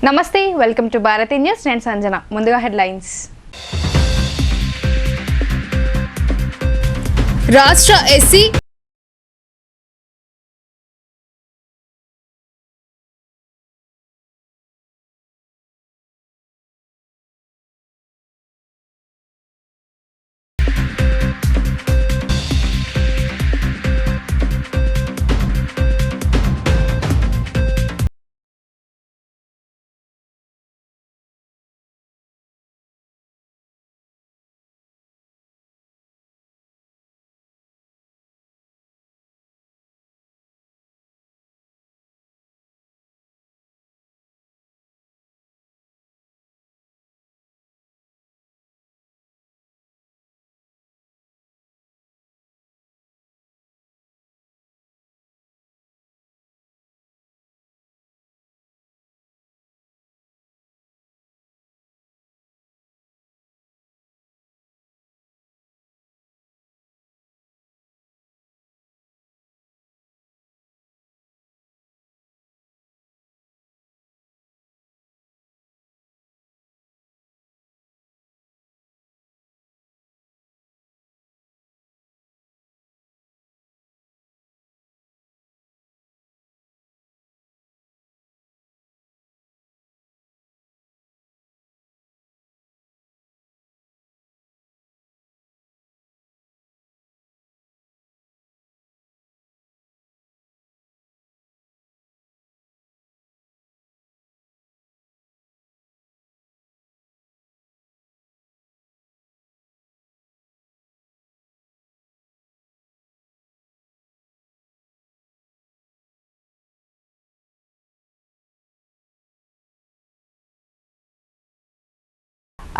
నమస్తే, welcome to Bharati news. నేను సంజన. ముందుగా హెడ్లైన్స్. రాష్ట్ర ఎస్సీ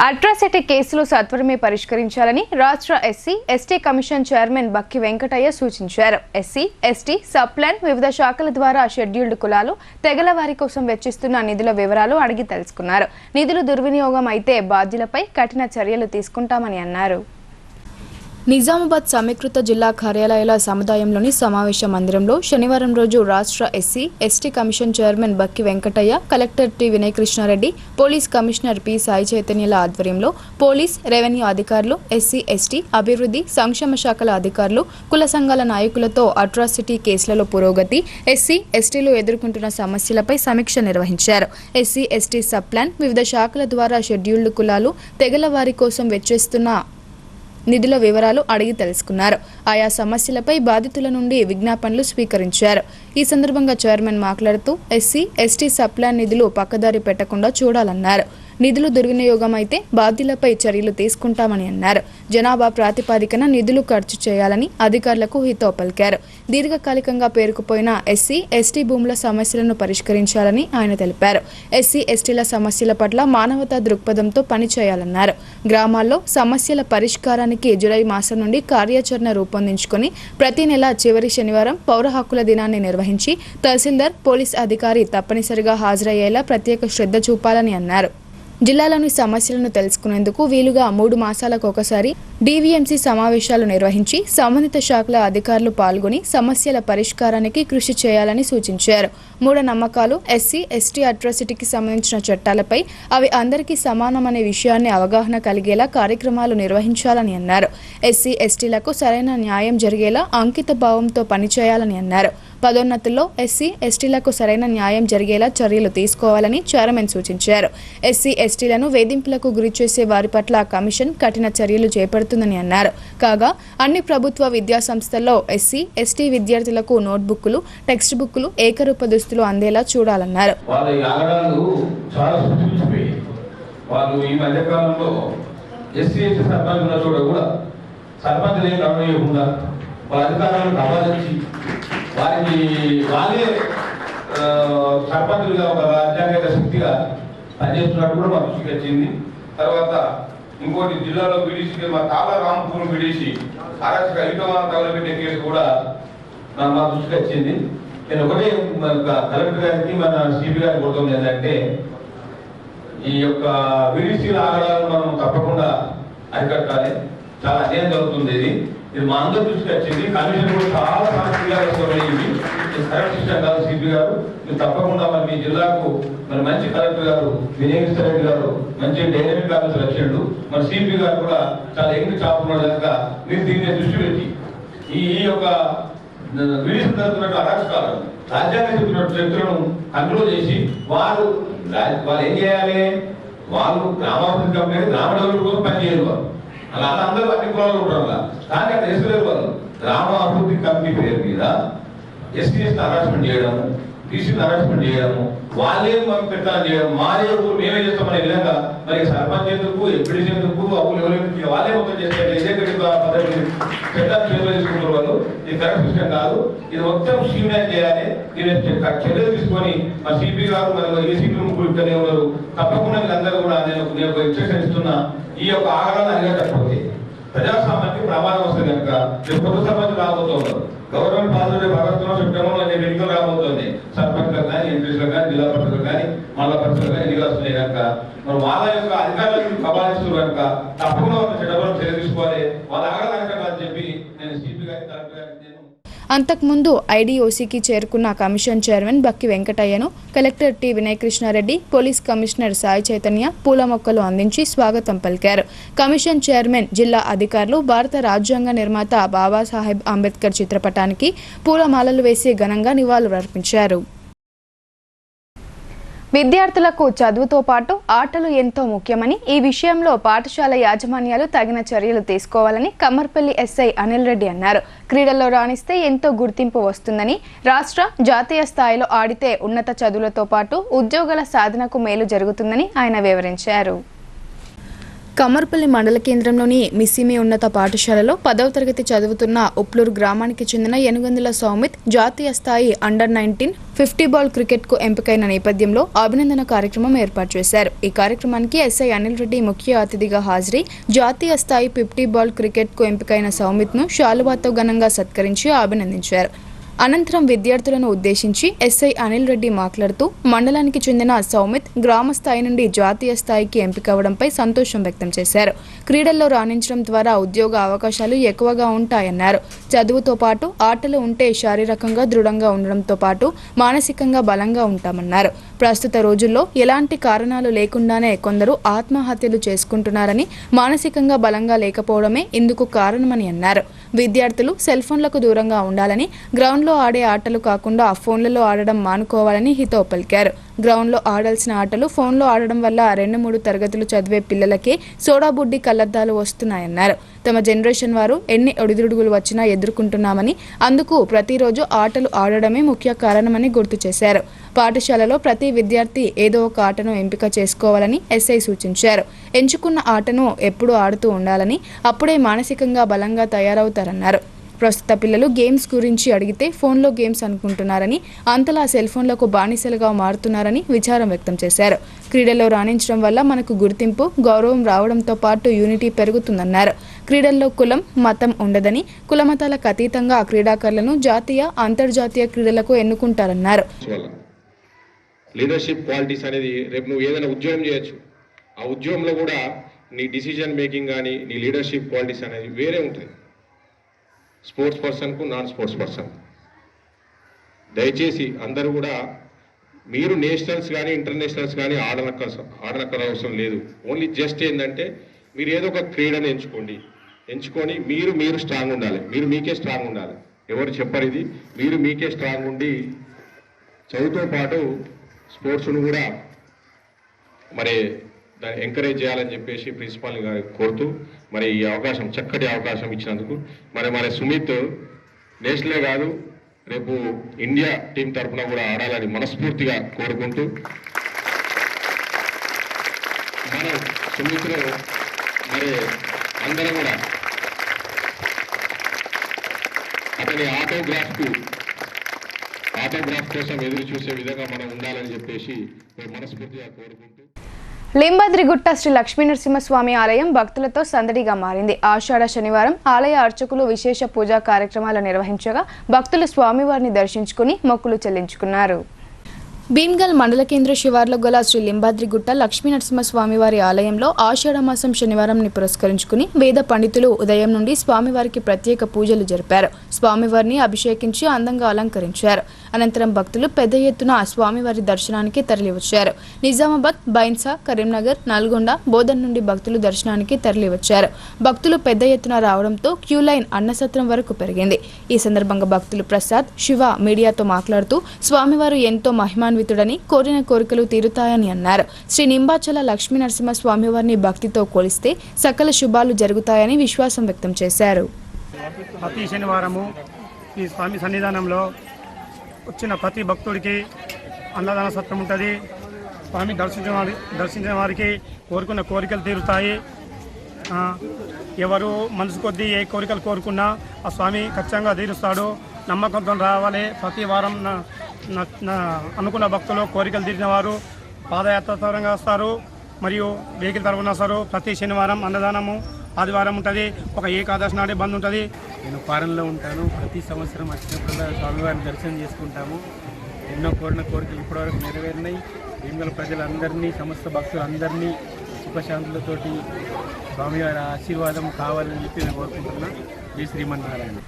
అట్రాసిటీ కేసులు సత్వరమే పరిష్కరించాలని రాష్ట్ర SC ST commission chairman Bakki Venkataiah సూచించారు. ఎస్సీ ఎస్టీ సబ్ ప్లాన్ వివిధ శాఖల ద్వారా షెడ్యూల్డ్ కులాలు తెగల వారి కోసం వెచ్చిస్తున్న నిధుల వివరాలు అడిగి తెలుసుకున్నారు. నిధులు దుర్వినియోగం అయితే బాధ్యులపై కఠిన చర్యలు తీసుకుంటామని అన్నారు. నిజామాబాద్ సమీకృత జిల్లా కార్యాలయాల సముదాయంలోని సమావేశ మందిరంలో శనివారం రోజు రాష్ట్ర SC ST commission chairman Bakki Venkataiah, collector T Vinay Krishnareddy, police commissioner P Sai చైతన్యల ఆధ్వర్యంలో పోలీస్, రెవెన్యూ అధికారులు, ఎస్సీ ఎస్టీ, అభివృద్ధి, సంక్షేమ శాఖల అధికారులు, కుల సంఘాల నాయకులతో అట్రాసిటీ కేసులలో పురోగతి, ఎస్సీ ఎస్టీలు ఎదుర్కొంటున్న సమస్యలపై సమీక్ష నిర్వహించారు. ఎస్సీ ఎస్టీ సబ్ ప్లాన్ వివిధ శాఖల ద్వారా షెడ్యూల్డ్ కులాలు తెగల వారి కోసం వెచ్చిస్తున్న నిధుల వివరాలు అడిగి తెలుసుకున్నారు. ఆయా సమస్యలపై బాధితుల నుండి విజ్ఞాపనలు స్వీకరించారు. ఈ సందర్భంగా చైర్మన్ మాట్లాడుతూ ఎస్సీ ఎస్టీ సబ్ ప్లాన్ నిధులు పక్కదారి పెట్టకుండా చూడాలన్నారు. నిధులు దుర్వినియోగం అయితే బాధ్యులపై చర్యలు తీసుకుంటామని అన్నారు. జనాభా ప్రాతిపదికన నిధులు ఖర్చు చేయాలని అధికారులకు హితవు పలికారు. దీర్ఘకాలికంగా పేరుకుపోయిన ఎస్సీ ఎస్టీ భూముల సమస్యలను పరిష్కరించాలని ఆయన తెలిపారు. ఎస్సీ ఎస్టీల సమస్యల పట్ల మానవతా దృక్పథంతో పనిచేయాలన్నారు. గ్రామాల్లో సమస్యల పరిష్కారానికి జులై మాసం నుండి కార్యాచరణ రూపొందించుకుని ప్రతి నెల చివరి శనివారం పౌర హక్కుల దినాన్ని నిర్వహించి తహసీల్దార్, పోలీస్ అధికారి తప్పనిసరిగా హాజరయ్యేలా ప్రత్యేక శ్రద్ధ చూపాలని అన్నారు. జిల్లాలోని సమస్యలను తెలుసుకునేందుకు వీలుగా 3 మాసాలకు ఒకసారి డీవీఎంసీ సమావేశాలు నిర్వహించి సంబంధిత శాఖల అధికారులు పాల్గొని సమస్యల పరిష్కారానికి కృషి చేయాలని సూచించారు. మూఢనమ్మకాలు, ఎస్సీ ఎస్టీ అట్రాసిటీకి సంబంధించిన చట్టాలపై అవి అందరికీ సమానమనే విషయాన్ని అవగాహన కలిగేలా కార్యక్రమాలు నిర్వహించాలని అన్నారు. ఎస్సీ ఎస్టీలకు సరైన న్యాయం జరిగేలా అంకిత భావంతో పనిచేయాలని అన్నారు. పదోన్నతుల్లో ఎస్సీ ఎస్టీలకు సరైన న్యాయం జరిగేలా చర్యలు తీసుకోవాలని చైర్మన్ సూచించారు. ఎస్సీ ఎస్టీలను వేధింపులకు గురిచేసే వారి పట్ల కమిషన్ కఠిన చర్యలు చేపడుతుందని అన్నారు. కాగా అన్ని ప్రభుత్వ విద్యా సంస్థల్లో ఎస్సీ ఎస్టీ విద్యార్థులకు నోట్బుక్లు, టెక్స్ట్ బుక్లు, ఏకరూప దుస్తులు అందేలా చూడాలన్నారు. వారికి వాళ్ళే సర్పంచులుగా ఒక రాజ్యాంగ శక్తిగా పనిచేస్తున్నట్టు కూడా మా దృష్టికి వచ్చింది. తర్వాత ఇంకోటి జిల్లాలో విడిసి మా తాళ రామపూర్ విడిసి అరాచక అధికమాన తగలబెట్టే కేసు కూడా మా దృష్టికి వచ్చింది. నేను ఒకటే కలెక్టర్ గారికి మన సిపి గారికి కోరుతుంది ఏంటంటే ఈ యొక్క విడిసీల ఆగడాలను మనం తప్పకుండా అరికట్టాలి. చాలా అన్యాయం జరుగుతుంది. ఇది మా అందరి దృష్టికి వచ్చింది. కమిషన్ కూడా చాలా సమస్యగా కరెక్ట్ సిస్టమ్ కాదు సిపి గారు. మీరు తప్పకుండా మరి మీ జిల్లాకు మరి మంచి కలెక్టర్ గారు విజయకృష్ణ రెడ్డి గారు మంచి డైనమిక్ ఆఫీసర్ వచ్చాడు. మరి సిపి గారు కూడా చాలా యంగ్ చాప్ ఉన్నాడు కనుక మీరు దీన్ని దృష్టి పెట్టి ఈ యొక్క విడిసి జరుగుతున్నట్టు అరాచకాలు రాజ్యాంగం చెప్పినట్టు వ్యక్తులను కంట్రోల్ చేసి వాళ్ళు ఏం చేయాలి, వాళ్ళు గ్రామాభివృద్ధి కంపెనీ గ్రామ డెవలప్ కోసం పనిచేయరు. వాళ్ళు అలా అందరూ అన్ని కులాలు ఉంటారు అలా, కానీ అక్కడ వేసుకోలేరు. వాళ్ళు గ్రామాభివృద్ధి కమిటీ పేరు మీద ఎస్సీఎస్ని హరాస్మెంట్ చేయడము, బీసీని హరాస్మెంట్ చేయడము, వాళ్ళే మనం పెట్టాలని చేయడం, మాదే ఊరు మేమే చేస్తామనే విధంగా మరి సర్పంచ్ ఎందుకు, ఎంపీడీ ఎందుకు, అప్పులు ఎవరు వాళ్ళే మొత్తం చేస్తారు. ఇదే పద్ధతి చట్టాలు చేతులు తీసుకుంటారు వాళ్ళు. ఇది కరెక్ట్ సిస్టమ్ కాదు. ఇది మొత్తం స్ట్రీమ్లైన్ చేయాలి. దీని చర్యలు తీసుకొని మా సిపి గారు మరి ఏసీపీ ముగ్గురు ఇక్కడే ఉన్నారు. తప్పకుండా వీళ్ళందరూ కూడా నేను ఇన్స్ట్రక్షన్ ఇస్తున్నా. ఈ యొక్క ఆహారాన్ని అడిగేటప్పుడు ప్రజాస్వామ్యానికి ప్రమాదం వస్తుంది కనుక రేపు కొత్త సర్పంచ్ రాబోతున్నారు. గవర్నమెంట్ పాజిటివ్ భాగస్వామ్యం సెప్టెంబర్లో ఎన్నికలు రాబోతుంది. సర్పంచ్లకు కానీ, ఎంపీలకు కానీ, జిల్లా పరిషత్లకు కానీ, మండల పరిషత్లకు కానీ ఎన్నికలు వస్తున్నాయి కనుక మరి వాళ్ళ యొక్క అధికారులను కబాలిస్తున్నారు కనుక తప్పకుండా వాళ్ళు చట్టపరం చర్య తీసుకోవాలి. వాళ్ళ ఆగడానికి చెప్పి నేను సిపి గారి కలెక్టర్ గారికి అంతకుముందు ఐడీఓసీకి చేరుకున్న కమిషన్ చైర్మన్ బక్కి వెంకటయ్యను collector T Vinaykrishnareddy, police commissioner Sai Chaitanya పూల మొక్కలు అందించి స్వాగతం పలికారు. కమిషన్ చైర్మన్, జిల్లా అధికారులు భారత రాజ్యాంగ నిర్మాత బాబాసాహెబ్ అంబేద్కర్ చిత్రపటానికి పూలమాలలు వేసి ఘనంగా నివాళులర్పించారు. విద్యార్థులకు చదువుతో పాటు ఆటలు ఎంతో ముఖ్యమని, ఈ విషయంలో పాఠశాల యాజమాన్యాలు తగిన చర్యలు తీసుకోవాలని కమ్మర్పల్లి ఎస్ఐ అనిల్ రెడ్డి అన్నారు. క్రీడల్లో రాణిస్తే ఎంతో గుర్తింపు వస్తుందని, రాష్ట్ర, జాతీయ స్థాయిలో ఆడితే ఉన్నత చదువులతో పాటు ఉద్యోగాల సాధనకు మేలు జరుగుతుందని ఆయన వివరించారు. కమ్మర్పల్లి మండల కేంద్రంలోని మిస్సిమి ఉన్నత పాఠశాలలో 10వ తరగతి చదువుతున్న ఉప్లూరు గ్రామానికి చెందిన యనుగందుల సౌమిత్ జాతీయ స్థాయి అండర్-19 50 బాల్ క్రికెట్ కు ఎంపికైన నేపథ్యంలో అభినందన కార్యక్రమం ఏర్పాటు చేశారు. ఈ కార్యక్రమానికి ఎస్ఐ అనిల్ రెడ్డి ముఖ్య అతిథిగా హాజరై జాతీయ స్థాయి 50 బాల్ క్రికెట్ కు ఎంపికైన సౌమిత్ ను శాలువాతో ఘనంగా సత్కరించి అభినందించారు. అనంతరం విద్యార్థులను ఉద్దేశించి ఎస్ఐ అనిల్ రెడ్డి మాట్లాడుతూ మండలానికి చెందిన సౌమిత్ గ్రామ స్థాయి నుండి జాతీయ స్థాయికి ఎంపికవడంపై సంతోషం వ్యక్తం చేశారు. క్రీడల్లో రాణించడం ద్వారా ఉద్యోగ అవకాశాలు ఎక్కువగా ఉంటాయన్నారు. చదువుతో పాటు ఆటలు ఉంటే శారీరకంగా దృఢంగా ఉండడంతో పాటు మానసికంగా బలంగా ఉంటామన్నారు. ప్రస్తుత రోజుల్లో ఎలాంటి కారణాలు లేకుండానే కొందరు ఆత్మహత్యలు చేసుకుంటున్నారని, మానసికంగా బలంగా లేకపోవడమే ఇందుకు కారణమని అన్నారు. విద్యార్థులు సెల్ ఫోన్లకు దూరంగా ఉండాలని, గ్రౌండ్లో ఆడే ఆటలు కాకుండా ఫోన్లలో ఆడడం మానుకోవాలని హితవు పలికారు. గ్రౌండ్లో ఆడాల్సిన ఆటలు ఫోన్లో ఆడడం వల్ల 2-3 తరగతులు చదివే పిల్లలకే సోడా బుడ్డి కళ్లద్దాలు వస్తున్నాయన్నారు. తమ జనరేషన్ వారు ఎన్ని ఒడిదుడుగులు వచ్చినా ఎదుర్కొంటున్నామని, అందుకు ప్రతిరోజు ఆటలు ఆడడమే ముఖ్య కారణమని గుర్తు చేశారు. పాఠశాలలో ప్రతి విద్యార్థి ఏదో ఒక ఆటను ఎంపిక చేసుకోవాలని ఎస్ఐ సూచించారు. ఎంచుకున్న ఆటను ఎప్పుడూ ఆడుతూ ఉండాలని, అప్పుడే మానసికంగా బలంగా తయారవుతారన్నారు. ప్రస్తుత పిల్లలు గేమ్స్ గురించి అడిగితే ఫోన్లో గేమ్స్ అనుకుంటున్నారని, అంతలా సెల్ ఫోన్లకు బానిసలుగా మారుతున్నారని విచారం వ్యక్తం చేశారు. క్రీడల్లో రాణించడం వల్ల మనకు గుర్తింపు, గౌరవం రావడంతో పాటు యూనిటీ పెరుగుతుందన్నారు. క్రీడల్లో కులం, మతం ఉండదని, కులమతాలకు అతీతంగా క్రీడాకారులను జాతీయ, అంతర్జాతీయ క్రీడలకు ఎన్నుకుంటారన్నారు. లీడర్షిప్ క్వాలిటీస్ అనేది రేపు నువ్వు ఏదైనా ఉద్యోగం చేయొచ్చు. ఆ ఉద్యోగంలో కూడా నీ డిసిజన్ మేకింగ్ కానీ నీ లీడర్షిప్ క్వాలిటీస్ అనేది వేరే ఉంటుంది స్పోర్ట్స్ పర్సన్కు, నాన్ స్పోర్ట్స్ పర్సన్. దయచేసి అందరూ కూడా మీరు నేషనల్స్ కానీ ఇంటర్నేషనల్స్ కానీ ఆడనక్కర అవసరం లేదు. ఓన్లీ జస్ట్ ఏంటంటే మీరు ఏదో ఒక క్రీడను ఎంచుకొని మీరు స్ట్రాంగ్ ఉండాలి. మీరు మీకే స్ట్రాంగ్ ఉండాలి. ఎవరు చెప్పరు ఇది. మీరు మీకే స్ట్రాంగ్ ఉండి చదువుతో పాటు స్పోర్ట్స్ను కూడా మరి దాన్ని ఎంకరేజ్ చేయాలని చెప్పేసి ప్రిన్సిపాల్ గారు కోరుతూ మరి ఈ అవకాశం, చక్కటి అవకాశం ఇచ్చినందుకు మరి సుమిత్ నేషనలే కాదు రేపు ఇండియా టీం తరఫున కూడా ఆడాలని మనస్ఫూర్తిగా కోరుకుంటూ మనం సుమిత్ను మరి అందరం కూడా అతని ఆటోగ్రాఫ్ కోసం ఎదురు చూసే విధంగా మనం ఉండాలని చెప్పేసి మనస్ఫూర్తిగా కోరుకుంటూ. లింబాద్రిగుట్ట శ్రీ లక్ష్మీనరసింహస్వామి ఆలయం భక్తులతో సందడిగా మారింది. ఆషాఢ శనివారం ఆలయ అర్చకులు విశేష పూజా కార్యక్రమాలు నిర్వహించగా భక్తులు స్వామివారిని దర్శించుకుని మొక్కులు చెల్లించుకున్నారు. భీమ్గల్ మండల కేంద్ర శివార్లో గల శ్రీ లింబాద్రిగుట్ట లక్ష్మీనరసింహస్వామివారి ఆలయంలో ఆషాఢమాసం శనివారంని పురస్కరించుకుని వేద పండితులు ఉదయం నుండి స్వామివారికి ప్రత్యేక పూజలు జరిపారు. స్వామివారిని అభిషేకించి అందంగా అలంకరించారు. అనంతరం భక్తులు పెద్ద ఎత్తున స్వామివారి దర్శనానికి తరలివచ్చారు. నిజామాబాద్, బైన్సా, కరీంనగర్, నల్గొండ, బోధన్ నుండి భక్తులు దర్శనానికి తరలివచ్చారు. భక్తులు పెద్ద ఎత్తున రావడంతో క్యూ లైన్ అన్నసత్రం వరకు పెరిగింది. ఈ సందర్భంగా భక్తులు ప్రసాద్, శివ మీడియాతో మాట్లాడుతూ స్వామివారు ఎంతో మహిమాన్వితుడని, కోరిన కోరికలు తీరుతాయని అన్నారు. శ్రీ నింబాచల లక్ష్మీనరసింహ స్వామివారిని భక్తితో కొలిస్తే సకల శుభాలు జరుగుతాయని విశ్వాసం వ్యక్తం చేశారు. ప్రతి శనివారము ఈ స్వామి సన్నిధానంలో వచ్చిన ప్రతి భక్తుడికి అన్నదాన సత్రం ఉంటుంది. స్వామి దర్శించిన వారికి కోరుకున్న కోరికలు తీరుతాయి. ఎవరు మనసు కొద్దీ ఏ కోరికలు కోరుకున్నా ఆ స్వామి ఖచ్చితంగా తీరుస్తాడు. నమ్మకంతో రావాలి. ప్రతి వారం అనుకున్న భక్తులు కోరికలు తీరిన వారు పాదయాత్ర తరంగా వస్తారు, మరియు వెహికల్ తరపున వస్తారు. ప్రతి శనివారం అన్నదానము, ఆదివారం ఉంటుంది. ఒక ఏకాదశి నాడే బంద్ ఉంటుంది. నేను ఫారెన్లో ఉంటాను. ప్రతి సంవత్సరం వచ్చినప్పుడల్లా స్వామివారిని దర్శనం చేసుకుంటాము. ఎన్నో కోరిన కోరికలు ఇప్పటివరకు నెరవేరినాయి. భీమ్గల్ ప్రజలందరినీ, సమస్త భక్తులందరినీ సుఖశాంతులతోటి స్వామివారి ఆశీర్వాదం కావాలని చెప్పి నేను కోరుకుంటున్నా. జై శ్రీమన్నారాయణ.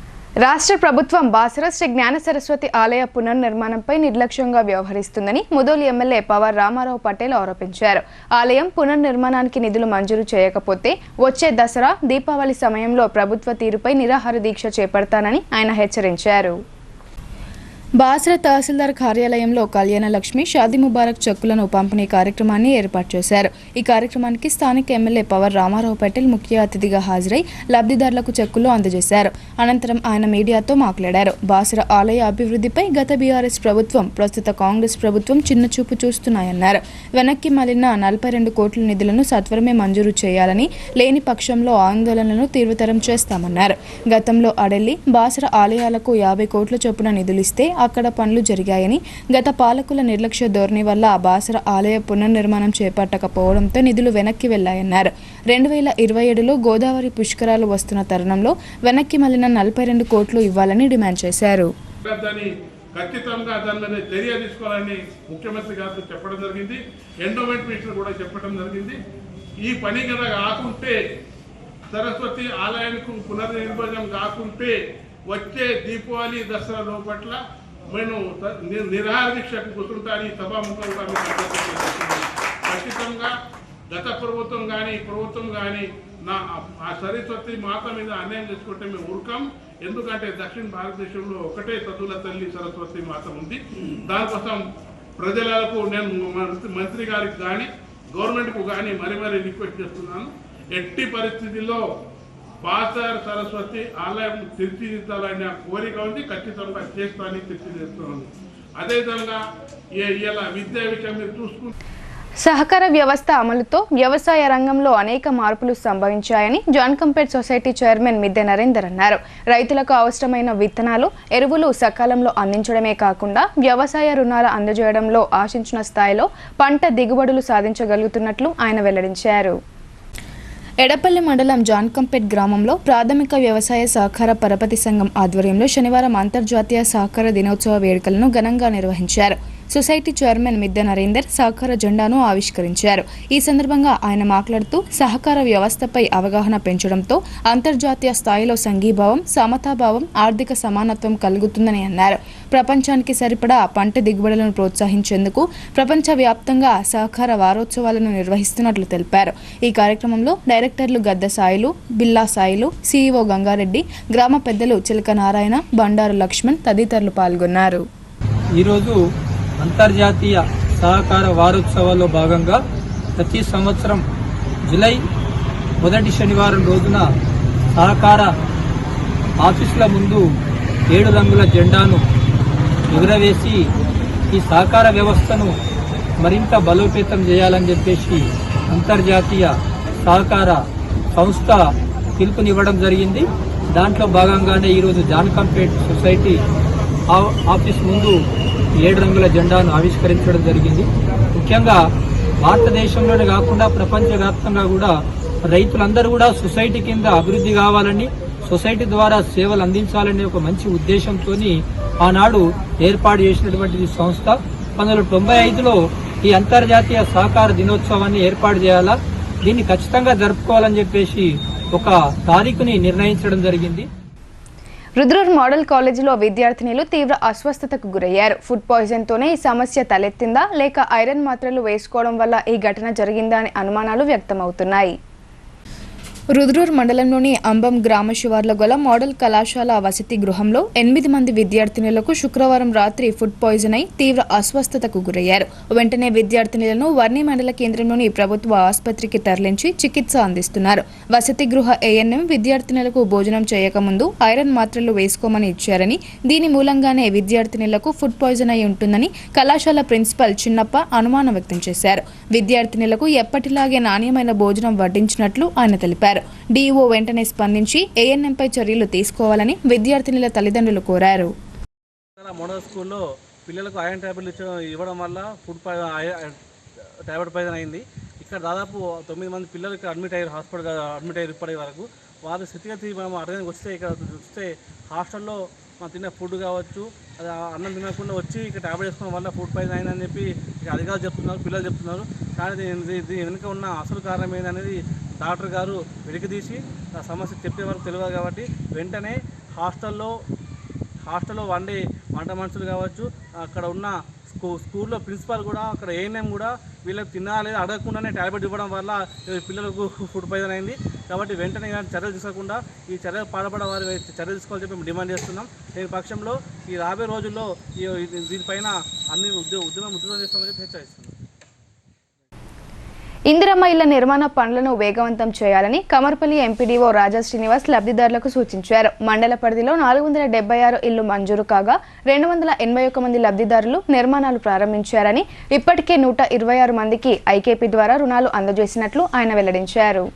రాష్ట్ర ప్రభుత్వం బాసర శ్రీ జ్ఞాన సరస్వతి ఆలయ పునర్నిర్మాణంపై నిర్లక్ష్యంగా వ్యవహరిస్తుందని ముదోల్ ఎమ్మెల్యే పవార్ రామారావు పటేల్ ఆరోపించారు. ఆలయం పునర్నిర్మాణానికి నిధులు మంజూరు చేయకపోతే వచ్చే దసరా, దీపావళి సమయంలో ప్రభుత్వ తీరుపై నిరాహార దీక్ష చేపడతానని ఆయన హెచ్చరించారు. బాసర తహసీల్దార్ కార్యాలయంలో కళ్యాణ లక్ష్మి, షాదీ ముబారక్ చెక్కులను పంపిణీ కార్యక్రమాన్ని ఏర్పాటు చేశారు. ఈ కార్యక్రమానికి స్థానిక ఎమ్మెల్యే పవర్ రామారావు పటేల్ ముఖ్య అతిథిగా హాజరై లబ్ధిదారులకు చెక్కులు అందజేశారు. అనంతరం ఆయన మీడియాతో మాట్లాడారు. బాసర ఆలయ అభివృద్ధిపై గత బీఆర్ఎస్ ప్రభుత్వం, ప్రస్తుత కాంగ్రెస్ ప్రభుత్వం చిన్నచూపు చూస్తున్నాయన్నారు. వెనక్కి మళ్లిన 42 కోట్ల నిధులను సత్వరమే మంజూరు చేయాలని, లేని పక్షంలో ఆందోళనలను తీవ్రతరం చేస్తామన్నారు. గతంలో అడెల్లి, బాసర ఆలయాలకు 50 కోట్ల చొప్పున నిధులిస్తే అక్కడ పనులు జరిగాయని, గత పాలకుల నిర్లక్ష్య ధోరణి వల్ల బాసర ఆలయ పునర్నిర్మాణం చేపట్టకపోవడంతో నిధులు వెనక్కి వెళ్లాయన్నారు. 2027లో గోదావరి పుష్కరాలు వస్తున్న తరుణంలో వెనక్కి మళ్లిన 42 కోట్లు ఇవ్వాలని డిమాండ్ చేశారు. ఖచ్చితంగా దాని మీద చర్య తీసుకోవాలని ముఖ్యమంత్రి గారు చెప్పడం జరిగింది. ఎండోమెంట్ మినిస్టర్ కూడా చెప్పడం జరిగింది. ఈ పని కనుక కాకుంటే, సరస్వతి ఆలయానికి పునర్నిర్మాణం కాకుంటే వచ్చే దీపావళి, దసరా లోపట్ల నేను నిరాహార దీక్షకు కూర్చుంటాను. ఈ సభాముఖంగా ఖచ్చితంగా గత ప్రభుత్వం కానీ, ప్రభుత్వం కానీ ఆ సరస్వతి మాత మీద అన్యాయం చేసుకుంటే మేము ఊరుకాం. ఎందుకంటే దక్షిణ భారతదేశంలో ఒకటే తల్లుల తల్లి సరస్వతి మాత ఉంది. దానికోసం ప్రజలకు నేను మంత్రి గారికి కానీ, గవర్నమెంట్కు కానీ మరీ రిక్వెస్ట్ చేస్తున్నాను. ఎట్టి పరిస్థితుల్లో బాసర సరస్వతి ఆలయం తీర్చిదిద్దాలనే కోరిక ఉంది. ఖచ్చితంగా చేస్తానని తీర్చిదిద్దుతున్నాను. అదేవిధంగా ఇలా విద్యా విషయం మీరు చూసుకుంటే సహకార వ్యవస్థ అమలుతో వ్యవసాయ రంగంలో అనేక మార్పులు సంభవించాయని జాన్కంపేట్ సొసైటీ చైర్మన్ మిద్దె నరేందర్ అన్నారు. రైతులకు అవసరమైన విత్తనాలు, ఎరువులు సకాలంలో అందించడమే కాకుండా వ్యవసాయ రుణాలు అందజేయడంలో ఆశించిన స్థాయిలో పంట దిగుబడులు సాధించగలుగుతున్నట్లు ఆయన వెల్లడించారు. ఎడపల్లి మండలం జాన్కంపేట్ గ్రామంలో ప్రాథమిక వ్యవసాయ సహకార పరపతి సంఘం ఆధ్వర్యంలో శనివారం అంతర్జాతీయ సహకార దినోత్సవ వేడుకలను ఘనంగా నిర్వహించారు. సొసైటీ చైర్మన్ మిద్దె నరేందర్ సహకార జెండాను ఆవిష్కరించారు. ఈ సందర్భంగా ఆయన మాట్లాడుతూ సహకార వ్యవస్థపై అవగాహన పెంచడంతో అంతర్జాతీయ స్థాయిలో సంఘీభావం, సమతాభావం, ఆర్థిక సమానత్వం కలుగుతుందని అన్నారు. ప్రపంచానికి సరిపడా పంట దిగుబడులను ప్రోత్సహించేందుకు ప్రపంచవ్యాప్తంగా సహకార వారోత్సవాలను నిర్వహిస్తున్నట్లు తెలిపారు. ఈ కార్యక్రమంలో డైరెక్టర్లు గద్ద సాయిలు, బిల్లా సాయిలు, సీఈఓ గంగారెడ్డి, గ్రామ పెద్దలు చిలక నారాయణ, బండారు లక్ష్మణ్ తదితరులు పాల్గొన్నారు. ఈరోజు అంతర్జాతీయ సహకార వారోత్సవాల్లో భాగంగా ప్రతి సంవత్సరం జూలై మొదటి శనివారం రోజున సహకార ఆఫీసుల ముందు 7 రంగుల జెండాను ఎగురవేసి ఈ సహకార వ్యవస్థను మరింత బలోపేతం చేయాలని చెప్పేసి అంతర్జాతీయ సహకార సంస్థ పిలుపునివ్వడం జరిగింది. దాంట్లో భాగంగానే ఈరోజు జాన్కంపేట్ సొసైటీ ఆఫీస్ ముందు 7 రంగుల జెండాను ఆవిష్కరించడం జరిగింది. ముఖ్యంగా భారతదేశంలోనే కాకుండా ప్రపంచవ్యాప్తంగా కూడా రైతులందరూ కూడా సొసైటీ కింద అభివృద్ధి కావాలని, సొసైటీ ద్వారా సేవలు అందించాలనే ఒక మంచి ఉద్దేశంతో ఆనాడు ఏర్పాటు చేసినటువంటి సంస్థ 1995లో ఈ అంతర్జాతీయ సహకార దినోత్సవాన్ని ఏర్పాటు చేయాలా, దీన్ని ఖచ్చితంగా జరుపుకోవాలని చెప్పేసి ఒక తారీఖుని నిర్ణయించడం జరిగింది. రుద్రూర్ మోడల్ కాలేజీలో విద్యార్థినులు తీవ్ర అస్వస్థతకు గురయ్యారు. ఫుడ్ పాయిజన్ తోనే ఈ సమస్య తలెత్తిందా లేక ఐరన్ మాత్రలు వేసుకోవడం వల్ల ఈ ఘటన జరిగిందా అనే అనుమానాలు వ్యక్తమవుతున్నాయి. రుద్రూర్ మండలంలోని అంబం గ్రామ శివార్ల గల మోడల్ కళాశాల వసతి గృహంలో 8 మంది విద్యార్థినులకు శుక్రవారం రాత్రి ఫుడ్ పాయిజన్ అయి తీవ్ర అస్వస్థతకు గురయ్యారు. వెంటనే విద్యార్థినులను వర్ణి మండల కేంద్రంలోని ప్రభుత్వ ఆసుపత్రికి తరలించి చికిత్స అందిస్తున్నారు. వసతి గృహ ఏఎన్ఎం విద్యార్థినులకు భోజనం చేయకముందు ఐరన్ మాత్రలు వేసుకోమని ఇచ్చారని, దీని మూలంగానే విద్యార్థినులకు ఫుడ్ పాయిజన్ అయి ఉంటుందని కళాశాల ప్రిన్సిపల్ చిన్నప్ప అనుమానం వ్యక్తం చేశారు. విద్యార్థినులకు ఎప్పటిలాగే నాణ్యమైన భోజనం వడ్డించినట్లు ఆయన తెలిపారు. డీఓ వెంటనే స్పందించి ఏఎన్ఎంపై చర్యలు తీసుకోవాలని విద్యార్థినుల తల్లిదండ్రులు కోరారు. మోడల్ స్కూల్లో పిల్లలకు ఐరన్ టాబ్లెట్లు ఇవ్వడం వల్ల ఫుడ్ టాబ్లెట్ పాయిజన్ అయింది. ఇక్కడ దాదాపు 9 మంది పిల్లలకి అడ్మిట్ అయ్యారు, హాస్పిటల్ అడ్మిట్ అయ్యారు. ఇప్పటి వరకు వారి స్థితిగతి మనం అర్థానికి వస్తే ఇక్కడ చూస్తే హాస్టల్లో మనం తిన్న ఫుడ్ కావచ్చు, అది అన్నం తినకుండా వచ్చి ఇక్కడ టాబ్లెట్ వేసుకోవడం వల్ల ఫుడ్ పాయిజన్ అయిందని చెప్పి అధికారులు చెప్తున్నారు, పిల్లలు చెప్తున్నారు. కానీ దీని వెనుక ఉన్న అసలు కారణం ఏందనేది డాక్టర్ గారు వెలికితీసి ఆ సమస్య చెప్పే వరకు తెలియదు. కాబట్టి వెంటనే హాస్టల్లో వంట మనుషులు కావచ్చు, అక్కడ ఉన్న స్కూల్లో ప్రిన్సిపాల్ కూడా, అక్కడ ఏఎన్ఎం కూడా వీళ్ళకి తినాలి లేదా అడగకుండానే టాబ్లెట్ ఇవ్వడం వల్ల పిల్లలకు ఫుడ్ పాయిజన్ అయింది. కాబట్టి వెంటనే చర్యలు తీసుకోకుండా ఈ చర్యలు పాల్పడే వారి చర్యలు తీసుకోవాలని చెప్పి మేము డిమాండ్ చేస్తున్నాం. దీని పక్షంలో ఈ రాబోయే రోజుల్లో దీనిపైన అన్ని ఉద్యమం చేస్తామని చెప్పి హెచ్చరిస్తున్నాం. ఇందిరమ్మ ఇళ్ల నిర్మాణ పనులను వేగవంతం చేయాలని కమర్పల్లి ఎంపీడీఓ రాజా శ్రీనివాస్ లబ్ధిదారులకు సూచించారు. మండల పరిధిలో 476 ఇళ్లు మంజూరు కాగా 281 మంది లబ్ధిదారులు నిర్మాణాలు ప్రారంభించారని, ఇప్పటికే 126 మందికి ఐకేపీ ద్వారా రుణాలు అందజేసినట్లు ఆయన వెల్లడించారు.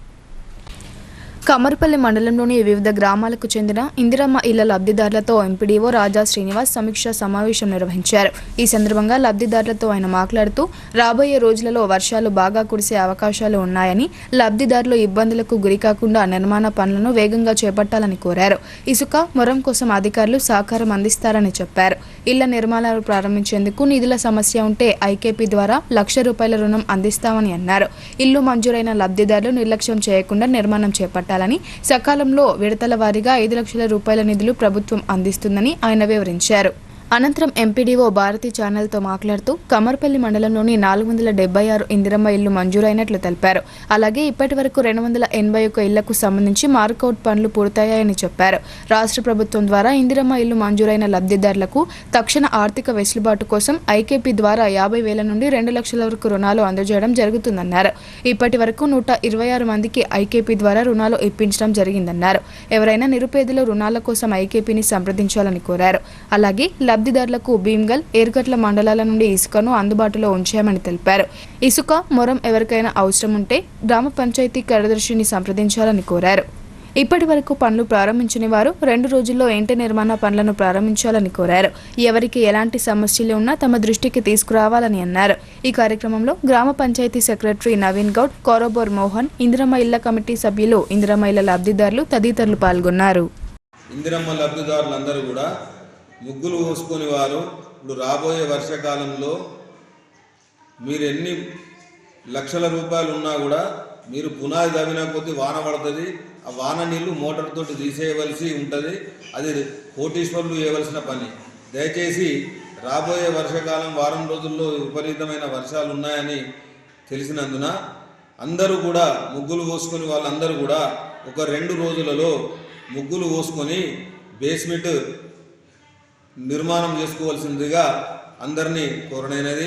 కమర్పల్లి మండలంలోని వివిధ గ్రామాలకు చెందిన ఇందిరమ్మ ఇళ్ల లబ్ధిదారులతో ఎంపీడీఓ రాజా శ్రీనివాస్ సమీక్షా సమావేశం నిర్వహించారు. ఈ సందర్భంగా లబ్ధిదారులతో ఆయన మాట్లాడుతూ రాబోయే రోజులలో వర్షాలు బాగా కురిసే అవకాశాలు ఉన్నాయని, లబ్ధిదారులు ఇబ్బందులకు గురికాకుండా నిర్మాణ పనులను వేగంగా చేపట్టాలని కోరారు. ఇసుక, మొరం కోసం అధికారులు సహకారం అందిస్తారని చెప్పారు. ఇళ్ల నిర్మాణాలు ప్రారంభించేందుకు నిధుల సమస్య ఉంటే ఐకేపీ ద్వారా ₹1,00,000 రుణం అందిస్తామని అన్నారు. ఇల్లు మంజూరైన లబ్ధిదారులు నిర్లక్ష్యం చేయకుండా నిర్మాణం చేపట్టారు. సకాలంలో విడతల వారీగా ₹5 లక్షల నిధులు ప్రభుత్వం అందిస్తుందని ఆయన వివరించారు. అనంతరం ఎంపీడీఓ భారతి ఛానల్తో మాట్లాడుతూ కమర్పల్లి మండలంలోని 476 ఇందిరమ్మ ఇళ్లు మంజూరైనట్లు తెలిపారు. అలాగే ఇప్పటి వరకు 281 ఇళ్లకు సంబంధించి మార్కౌట్ పనులు పూర్తయ్యాయని చెప్పారు. రాష్ట్ర ప్రభుత్వం ద్వారా ఇందిరమ్మ ఇళ్లు మంజూరైన లబ్ధిదారులకు తక్షణ ఆర్థిక వెసులుబాటు కోసం ఐకేపీ ద్వారా 50,000 నుండి 2 లక్షల వరకు రుణాలు అందజేయడం జరుగుతుందన్నారు. ఇప్పటి వరకు 126 మందికి ఐకేపీ ద్వారా రుణాలు ఇప్పించడం జరిగిందన్నారు. ఎవరైనా నిరుపేదలు రుణాల కోసం ఐకేపీని సంప్రదించాలని కోరారు. అలాగే లబ్ధిదారులకు భీమ్గల్, ఏర్గట్ల మండలాల నుండి ఇసుకను అందుబాటులో ఉంచామని తెలిపారు. ఇసుక, మొరం ఎవరికైనా అవసరం ఉంటే గ్రామ పంచాయతీ కార్యదర్శిని సంప్రదించాలని కోరారు. ఇప్పటి వరకు పనులు ప్రారంభించని వారు 2 రోజుల్లో ఇంటి నిర్మాణ పనులను ప్రారంభించాలని కోరారు. ఎవరికి ఎలాంటి సమస్యలు ఉన్నా తమ దృష్టికి తీసుకురావాలని అన్నారు. ఈ కార్యక్రమంలో గ్రామ పంచాయతీ సెక్రటరీ నవీన్ గౌడ్, కోరబోర్ మోహన్, ఇందిరమ్మ ఇళ్ల కమిటీ సభ్యులు, ఇందిరమ్మ ఇళ్ల లబ్ధిదారులు తదితరులు పాల్గొన్నారు. ఇందిరమ్మ లబ్ధిదారులందరూ కూడా ముగ్గులు పోసుకొని వారు ఇప్పుడు రాబోయే వర్షాకాలంలో మీరు ఎన్ని లక్షల రూపాయలు ఉన్నా కూడా మీరు పునాది తవ్విన కొద్దీ వాన పడుతుంది. ఆ వాన నీళ్లు మోటార్ తోటి తీసేయవలసి ఉంటుంది. అది కోటీశ్వరులు చేయవలసిన పని. దయచేసి రాబోయే వర్షాకాలం వారం రోజుల్లో విపరీతమైన వర్షాలు ఉన్నాయని తెలిసినందున అందరూ కూడా ముగ్గులు పోసుకొని వాళ్ళందరూ కూడా ఒక 2 రోజులలో ముగ్గులు పోసుకొని బేస్మెంట్ నిర్మాణం చేసుకోవాల్సిందిగా అందరినీ కోరనైనది.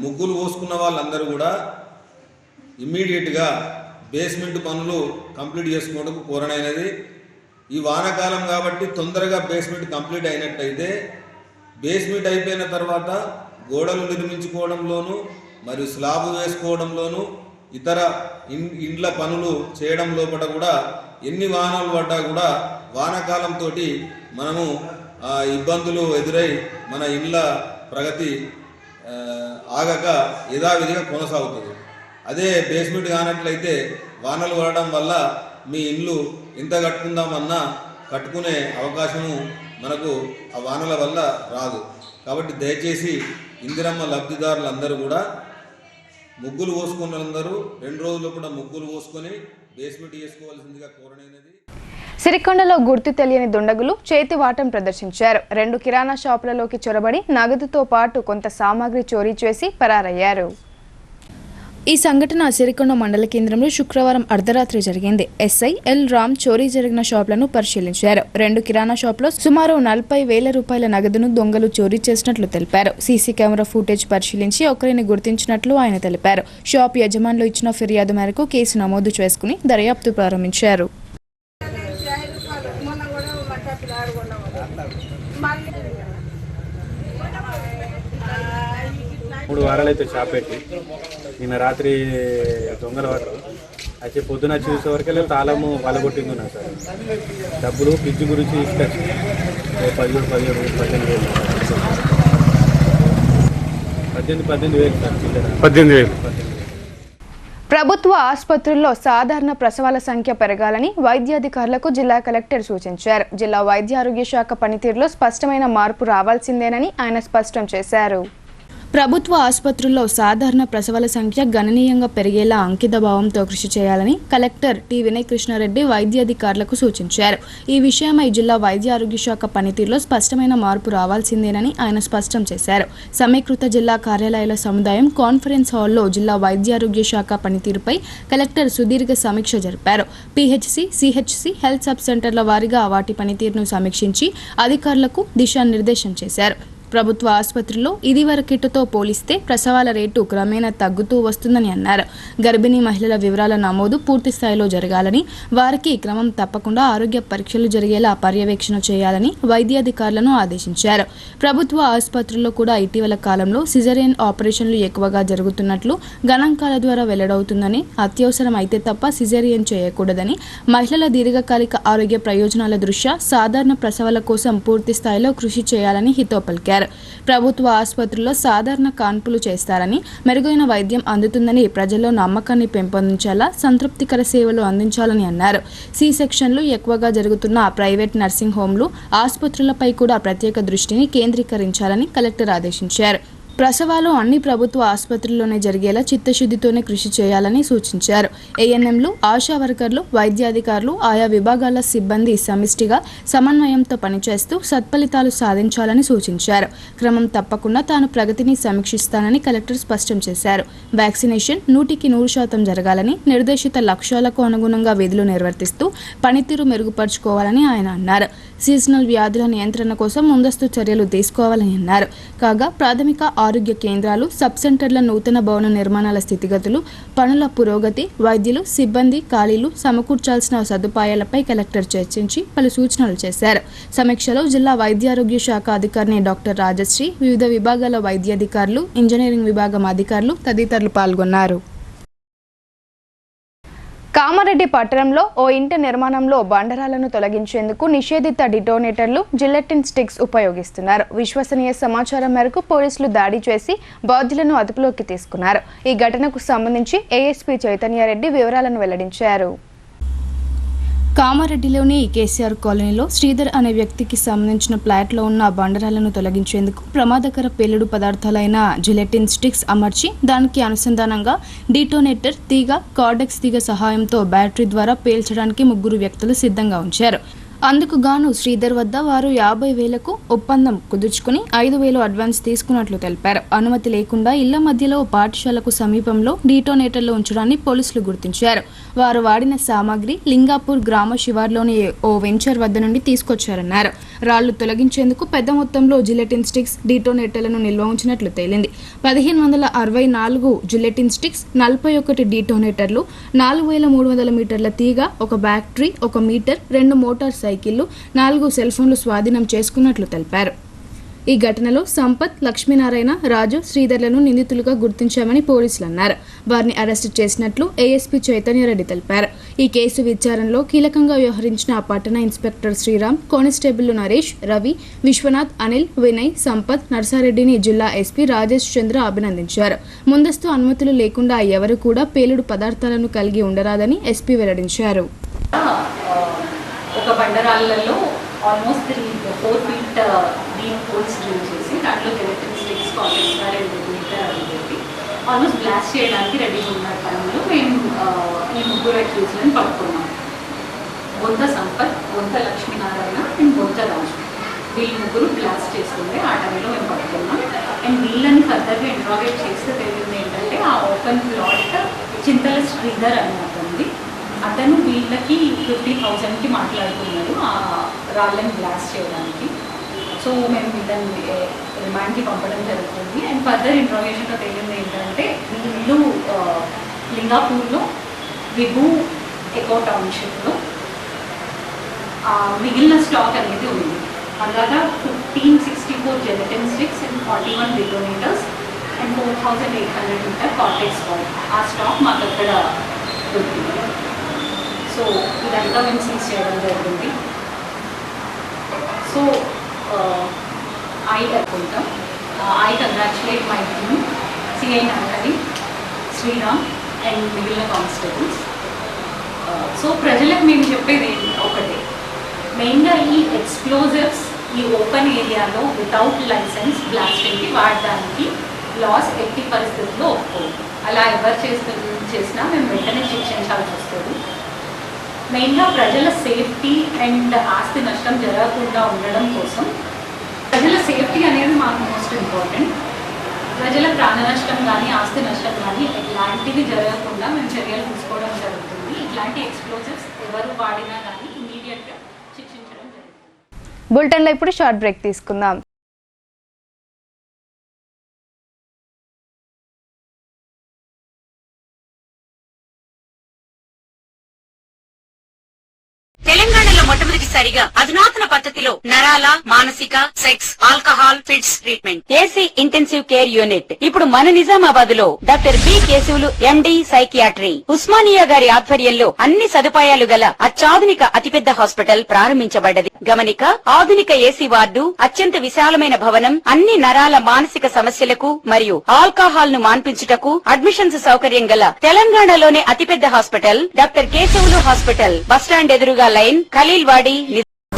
ముగ్గులు పోసుకున్న వాళ్ళందరూ కూడా ఇమ్మీడియట్గా బేస్మెంట్ పనులు కంప్లీట్ చేసుకోవడానికి కోరనైనది. ఈ వానాకాలం కాబట్టి తొందరగా బేస్మెంట్ కంప్లీట్ అయినట్టయితే బేస్మెంట్ అయిపోయిన తర్వాత గోడలు నిర్మించుకోవడంలోనూ మరియు స్లాబ్ వేసుకోవడంలోనూ ఇతర ఇండ్ల పనులు చేయడం లోపల కూడా ఎన్ని వాహనాలు పడ్డా కూడా వానాకాలంతో మనము ఇబ్బందులు ఎదురై మన ఇండ్ల ప్రగతి ఆగక యథావిధిగా కొనసాగుతుంది. అదే బేస్మెంట్ కానట్లయితే వానలు పడడం వల్ల మీ ఇల్లు ఎంత కట్టుకుందామన్నా కట్టుకునే అవకాశము మనకు ఆ వానల వల్ల రాదు. కాబట్టి దయచేసి ఇందిరమ్మ లబ్ధిదారులందరూ కూడా ముగ్గులు పోసుకున్నందరూ 2 రోజులు కూడా ముగ్గులు పోసుకొని బేస్మెంట్ చేసుకోవాల్సిందిగా కోరనైనది. సిరికొండలో గుర్తు తెలియని దుండగులు చేతివాటం ప్రదర్శించారు. 2 కిరాణా షాపులలోకి చొరబడి నగదుతో పాటు కొంత సామాగ్రి చోరీ చేసి పరారయ్యారు. ఈ సంఘటన సిరికొండ మండల కేంద్రంలో శుక్రవారం అర్ధరాత్రి జరిగింది. ఎస్ఐ ఎల్ రామ్ చోరీ జరిగిన షాపులను పరిశీలించారు. 2 కిరాణా షాపులో సుమారు 40,000 రూపాయల నగదును దొంగలు చోరీ చేసినట్లు తెలిపారు. సీసీ కెమెరా ఫుటేజ్ పరిశీలించి ఒకరిని గుర్తించినట్లు ఆయన తెలిపారు. షాప్ యజమానులు ఇచ్చిన ఫిర్యాదు మేరకు కేసు నమోదు చేసుకుని దర్యాప్తు ప్రారంభించారు. 3 వారాలు అయితే షాప్ పెట్టి నిన్న రాత్రి దొంగల వారు అయితే పొద్దున చూసే వరకు తాళము వలగొట్టింది ఉన్నా సార్. డబ్బులు ఫ్రిడ్జ్ గురించి తీసుకొచ్చి 18,000 సార్. 18,000 ప్రభుత్వ ఆసుపత్రుల్లో సాధారణ ప్రసవాల సంఖ్య పెరగాలని వైద్యాధికారులకు జిల్లా కలెక్టర్ సూచించారు. జిల్లా వైద్య ఆరోగ్య శాఖ పనితీరులో స్పష్టమైన మార్పు రావాల్సిందేనని ఆయన స్పష్టం చేశారు. ప్రభుత్వ ఆసుపత్రుల్లో సాధారణ ప్రసవాల సంఖ్య గణనీయంగా పెరిగేలా అంకితభావంతో కృషి చేయాలని కలెక్టర్ టి వినయ్ కృష్ణారెడ్డి వైద్యాధికారులకు సూచించారు. ఈ విషయమై జిల్లా వైద్య ఆరోగ్య శాఖ పనితీరులో స్పష్టమైన మార్పు రావాల్సిందేనని ఆయన స్పష్టం చేశారు. సమీకృత జిల్లా కార్యాలయాల సముదాయం కాన్ఫరెన్స్ హాల్లో జిల్లా వైద్య ఆరోగ్య శాఖ పనితీరుపై కలెక్టర్ సుదీర్ఘ సమీక్ష జరిపారు. పిహెచ్సి, సిహెచ్సి, హెల్త్ సబ్ సెంటర్ల వారీగా వాటి పనితీరును సమీక్షించి అధికారులకు దిశానిర్దేశం చేశారు. ప్రభుత్వ ఆసుపత్రుల్లో ఇదివరకటితో పోలిస్తే ప్రసవాల రేటు క్రమేణా తగ్గుతూ వస్తుందని అన్నారు. గర్భిణీ మహిళల వివరాల నమోదు పూర్తి స్థాయిలో జరగాలని, వారికి క్రమం తప్పకుండా ఆరోగ్య పరీక్షలు జరిగేలా పర్యవేక్షణ చేయాలని వైద్యాధికారులను ఆదేశించారు. ప్రభుత్వ ఆసుపత్రుల్లో కూడా ఇటీవల కాలంలో సిజేరియన్ ఆపరేషన్లు ఎక్కువగా జరుగుతున్నట్లు గణాంకాల ద్వారా వెల్లడవుతుందని, అత్యవసరం అయితే తప్ప సిజేరియన్ చేయకూడదని, మహిళల దీర్ఘకాలిక ఆరోగ్య ప్రయోజనాల దృష్ట్యా సాధారణ ప్రసవాల కోసం పూర్తి స్థాయిలో కృషి చేయాలని హితో పలికారు. ప్రభుత్వ ఆసుపత్రుల్లో సాధారణ కాన్పులు చేస్తారని, మెరుగైన వైద్యం అందుతుందని ప్రజల్లో నమ్మకాన్ని పెంపొందించేలా సంతృప్తికర సేవలు అందించాలని అన్నారు. సి సెక్షన్లు ఎక్కువగా జరుగుతున్న ప్రైవేట్ నర్సింగ్ హోంలు, ఆసుపత్రులపై కూడా ప్రత్యేక దృష్టిని కేంద్రీకరించాలని కలెక్టర్ ఆదేశించారు. ప్రసవాలు అన్ని ప్రభుత్వ ఆసుపత్రుల్లోనే జరిగేలా చిత్తశుద్ధితోనే కృషి చేయాలని సూచించారు. ఏఎన్ఎంలు, ఆశా వర్కర్లు, వైద్యాధికారులు, ఆయా విభాగాల సిబ్బంది సమిష్టిగా సమన్వయంతో పనిచేస్తూ సత్ఫలితాలు సాధించాలని సూచించారు. క్రమం తప్పకుండా తాను ప్రగతిని సమీక్షిస్తానని కలెక్టర్ స్పష్టం చేశారు. వ్యాక్సినేషన్ 100% జరగాలని, నిర్దేశిత లక్ష్యాలకు అనుగుణంగా విధులు నిర్వర్తిస్తూ పనితీరు మెరుగుపరుచుకోవాలని ఆయన అన్నారు. సీజనల్ వ్యాధుల నియంత్రణ కోసం ముందస్తు చర్యలు తీసుకోవాలని అన్నారు. కాగా ప్రాథమిక ఆరోగ్య కేంద్రాలు, సబ్ సెంటర్ల నూతన భవన నిర్మాణాల స్థితిగతులు, పనుల పురోగతి, వైద్యులు, సిబ్బంది ఖాళీలు, సమకూర్చాల్సిన సదుపాయాలపై కలెక్టర్ చర్చించి పలు సూచనలు చేశారు. సమీక్షలో జిల్లా వైద్యారోగ్య శాఖ అధికారిని డాక్టర్ రాజశ్రీ, వివిధ విభాగాల వైద్యాధికారులు, ఇంజనీరింగ్ విభాగం అధికారులు తదితరులు పాల్గొన్నారు. కామారెడ్డి పట్టణంలో ఓ ఇంటి నిర్మాణంలో బండరాలను తొలగించేందుకు నిషేధిత డిటోనేటర్లు, జిలెటిన్ స్టిక్స్ ఉపయోగిస్తున్నారు. విశ్వసనీయ సమాచారం మేరకు పోలీసులు దాడి చేసి బాధ్యులను అదుపులోకి తీసుకున్నారు. ఈ ఘటనకు సంబంధించి ఏఎస్పీ చైతన్యారెడ్డి వివరాలను వెల్లడించారు. కామారెడ్డిలోని కేసీఆర్ కాలనీలో శ్రీధర్ అనే వ్యక్తికి సంబంధించిన ఫ్లాట్లో ఉన్న బండరాలను తొలగించేందుకు ప్రమాదకర పేలుడు పదార్థాలైన జిలెటిన్ స్టిక్స్ అమర్చి దానికి అనుసంధానంగా డిటోనేటర్ తీగ, కార్డెక్స్ తీగ సహాయంతో బ్యాటరీ ద్వారా పేల్చడానికి 3 వ్యక్తులు సిద్ధంగా ఉంచారు. అందుకు గాను శ్రీధర్ వద్ద వారు 50,000కు ఒప్పందం కుదుర్చుకుని 5,000 అడ్వాన్స్ తీసుకున్నట్లు తెలిపారు. అనుమతి లేకుండా ఇళ్ల మధ్యలో పాఠశాలకు సమీపంలో డిటోనేటర్లు ఉంచడాన్ని పోలీసులు గుర్తించారు. వారు వాడిన సామాగ్రి లింగాపూర్ గ్రామ శివార్లోని ఓ వెంచర్ వద్ద నుండి తీసుకొచ్చారన్నారు. రాళ్లు తొలగించేందుకు పెద్ద మొత్తంలో జిలెటిన్ స్టిక్స్, డిటోనేటర్లను నిల్వ ఉంచినట్లు తేలింది. 1564 జిలెటిన్ స్టిక్స్, 41 డిటోనేటర్లు, 4,300 మీటర్ల తీగ, ఒక బ్యాటరీ, 1 మీటర్, 2 మోటార్ సైకిళ్లు, 4 సెల్ ఫోన్లు స్వాధీనం చేసుకున్నట్లు తెలిపారు. ఈ ఘటనలో సంపత్, లక్ష్మీనారాయణ, రాజు, శ్రీధర్లను నిందితులుగా గుర్తించామని పోలీసులు అన్నారు. వారిని అరెస్టు చేసినట్లు ఏఎస్పీ చైతన్యరెడ్డి తెలిపారు. ఈ కేసు విచారణలో కీలకంగా వ్యవహరించిన పట్టణ ఇన్స్పెక్టర్ శ్రీరామ్, కానిస్టేబుల్ నరేష్, రవి, విశ్వనాథ్, అనిల్, వినయ్, సంపత్, నర్సారెడ్డిని జిల్లా ఎస్పీ రాజేష్ చంద్ర అభినందించారు. ముందస్తు అనుమతులు లేకుండా ఎవరు కూడా పేలుడు పదార్థాలను కలిగి ఉండరాదని ఎస్పీ వెల్లడించారు. ఒక బండరాళ్లలో almost 4 feet deep holes drill చేసి దాంట్లో gelatin sticks, cotton bar and metre అని చెప్పి ఆల్మోస్ట్ బ్లాస్ట్ చేయడానికి రెడీగా ఉన్న టైంలో మేము ఈ ముగ్గురు అక్యూజ్లను పట్టుకున్నాం. బొంత సంపత్, బొంత లక్ష్మీనారాయణ అండ్ బొంత రాజు. వీళ్ళు ముగ్గురు బ్లాస్ట్ చేస్తుండే ఆ టైంలో మేము పట్టుకున్నాం. అండ్ వీళ్ళని ఫర్దర్గా ఇంట్రాగేట్ చేస్తే తెలియదు ఏంటంటే ఆ ఓపెన్ ప్లాట్ చింతల శ్రీధర్ అని ఉంది. అతను వీళ్ళకి 50,000కి మాట్లాడుతున్నాడు ఆ రాళ్ళని బ్లాస్ట్ చేయడానికి. సో మేము వీళ్ళని రిమాండ్కి పంపడం జరుగుతుంది. అండ్ ఫర్దర్ ఇంట్రాగేషన్లో తెలియదు ఏంటంటే వీళ్ళు లింగాపూర్లో విభూ ఎకో టౌన్షిప్లో మిగిలిన స్టాక్ అనేది ఉంది. అలాగా 1564 gelatin sticks and 41 detonators and 4,800 metre cordtex ball ఆ స్టాక్ మాకు అక్కడ దొరికింది. సో ఇదంతా మేము సీజ్ చేయడం జరిగింది. సో ఐ అనుకుంటాం I congratulate my team, CI Nagari, Sriram and మిగిలిన కానిస్టేబుల్స్. సో ప్రజలకు మేము చెప్పేది ఒకటే, మెయిన్గా ఈ ఎక్స్ప్లోజివ్స్ ఈ ఓపెన్ ఏరియాలో వితౌట్ లైసెన్స్ బ్లాస్టింగ్కి వాడడానికి లాస్ ఎట్టి పరిస్థితుల్లో ఒప్పుకోదు. అలా ఎవరు చేసినా మేము వెంటనే శిక్షించాల్సి వస్తుంది. మెయిన్గా ప్రజల సేఫ్టీ అండ్ ఆస్తి నష్టం జరగకుండా ఉండడం కోసం ప్రజల సేఫ్టీ అనేది మాకు మోస్ట్ ఇంపార్టెంట్. ప్రజల ప్రాణ నష్టం కానీ ఆస్తి నష్టం కానీ ఇలాంటివి జరగకుండా మేము చర్యలు తీసుకోవడం జరుగుతుంది. ఇట్లాంటి ఎక్స్ప్లోజివ్స్ ఎవరు వాడినా కానీ ఇమీడియట్గా శిక్షించడం జరుగుతుంది. బులెటిన్లో ఇప్పుడు షార్ట్ బ్రేక్ తీసుకుందాం. తెలంగాణలో మొట్టమొదటిసారిగా అధునాతన పద్ధతిలో నరాల, మానసిక, sex, alcohol, fits treatment, AC intensive care unit ఇప్పుడు మన నిజామాబాద్ లో doctor B Keshavulu MD psychiatry Osmania గారి ఆధ్వర్యంలో అన్ని సదుపాయాలు గల అత్యాధునిక అతిపెద్ద హాస్పిటల్ ప్రారంభించబడ్డది. గమనిక, ఆధునిక ఏసీ వార్డు, అత్యంత విశాలమైన భవనం, అన్ని నరాల మానసిక సమస్యలకు మరియు ఆల్కహాల్ ను మాన్పించుటకు అడ్మిషన్స్ సౌకర్యం గల తెలంగాణలోనే అతిపెద్ద hospital doctor Keshavulu hospital, bus stand ఎదురుగా లైన్, ఖలీల్వాడి.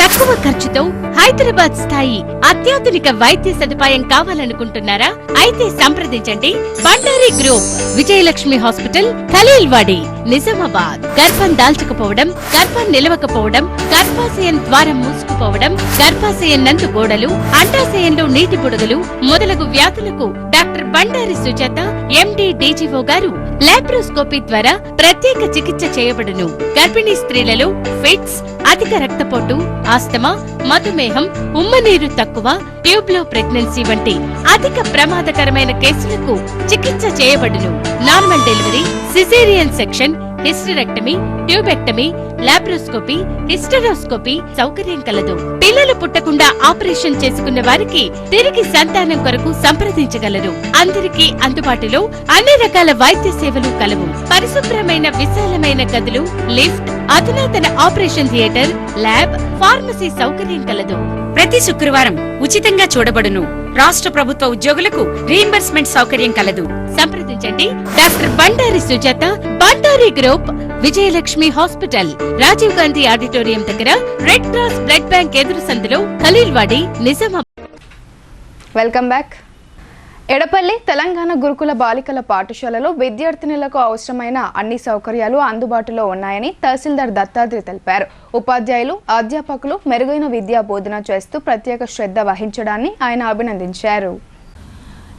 తక్కువ ఖర్చుతో హైదరాబాద్ స్థాయి అత్యాధునిక వైద్య సదుపాయం కావాలనుకుంటున్నారా? అయితే సంప్రదించండి బండారి గ్రూప్, విజయలక్ష్మి హాస్పిటల్, ఖలీల్వాడి, నిజామాబాద్. గర్భం దాల్చకపోవడం, గర్భం నిలవకపోవడం, గర్భాశయం ద్వారం మూసుకుపోవడం, గర్భాశయం నందు గోడలు, అండాశయంలో నీటి బుడగలు మొదలగు వ్యాధులకు డాక్టర్ బండారి సుజాత ఎండి డీజీఓ గారు లాప్రోస్కోపీ ద్వారా ప్రత్యేక చికిత్స చేయబడును. గర్భిణీ స్త్రీలలో ఫిట్స్, అధిక రక్తపోటు, ఆస్తమా, మధుమేహం, ఉమ్మనీరు తక్కువ, ట్యూబ్లో ప్రెగ్నెన్సీ వంటి అధిక ప్రమాదకరమైన కేసులకు చికిత్స చేయబడును. Normal delivery, caesarean section, hysterectomy, tubectomy, laparoscopy, hysteroscopy సౌకర్యం కలదు. పిల్లలు పుట్టకుండా ఆపరేషన్ చేసుకున్న వారికి తిరిగి సంతానం కొరకు సంప్రదించగలరు. అందరికీ అందుబాటులో అన్ని రకాల వైద్య సేవలు కలవు. పరిశుభ్రమైన విశాలమైన గదులు, లిఫ్ట్, అధునాతన ఆపరేషన్ థియేటర్, ల్యాబ్, ఫార్మసీ సౌకర్యం కలదు. ప్రతి శుక్రవారం ఉచితంగా చూడబడును. రాష్ట్ర ప్రభుత్వ ఉద్యోగులకు రీయింబర్స్మెంట్ సౌకర్యం కలదు. సంప్రదించండి doctor Bandari Sujatha, Bandari group, Vijayalakshmi hospital, Rajiv Gandhi auditorium దగ్గర, రెడ్ క్రాస్ బ్లడ్ బ్యాంక్ ఎదురు సందులో, ఖలీల్వాడి, నిజామాబాద్. Welcome back. ఎడపల్లి తెలంగాణ గురుకుల బాలికల పాఠశాలలో విద్యార్థినులకు అవసరమైన అన్ని సౌకర్యాలు అందుబాటులో ఉన్నాయని తహసీల్దార్ దత్తాత్రి తెలిపారు. ఉపాధ్యాయులు, అధ్యాపకులు మెరుగైన విద్యా బోధన చేస్తూ ప్రత్యేక శ్రద్ధ వహించడాన్ని ఆయన అభినందించారు.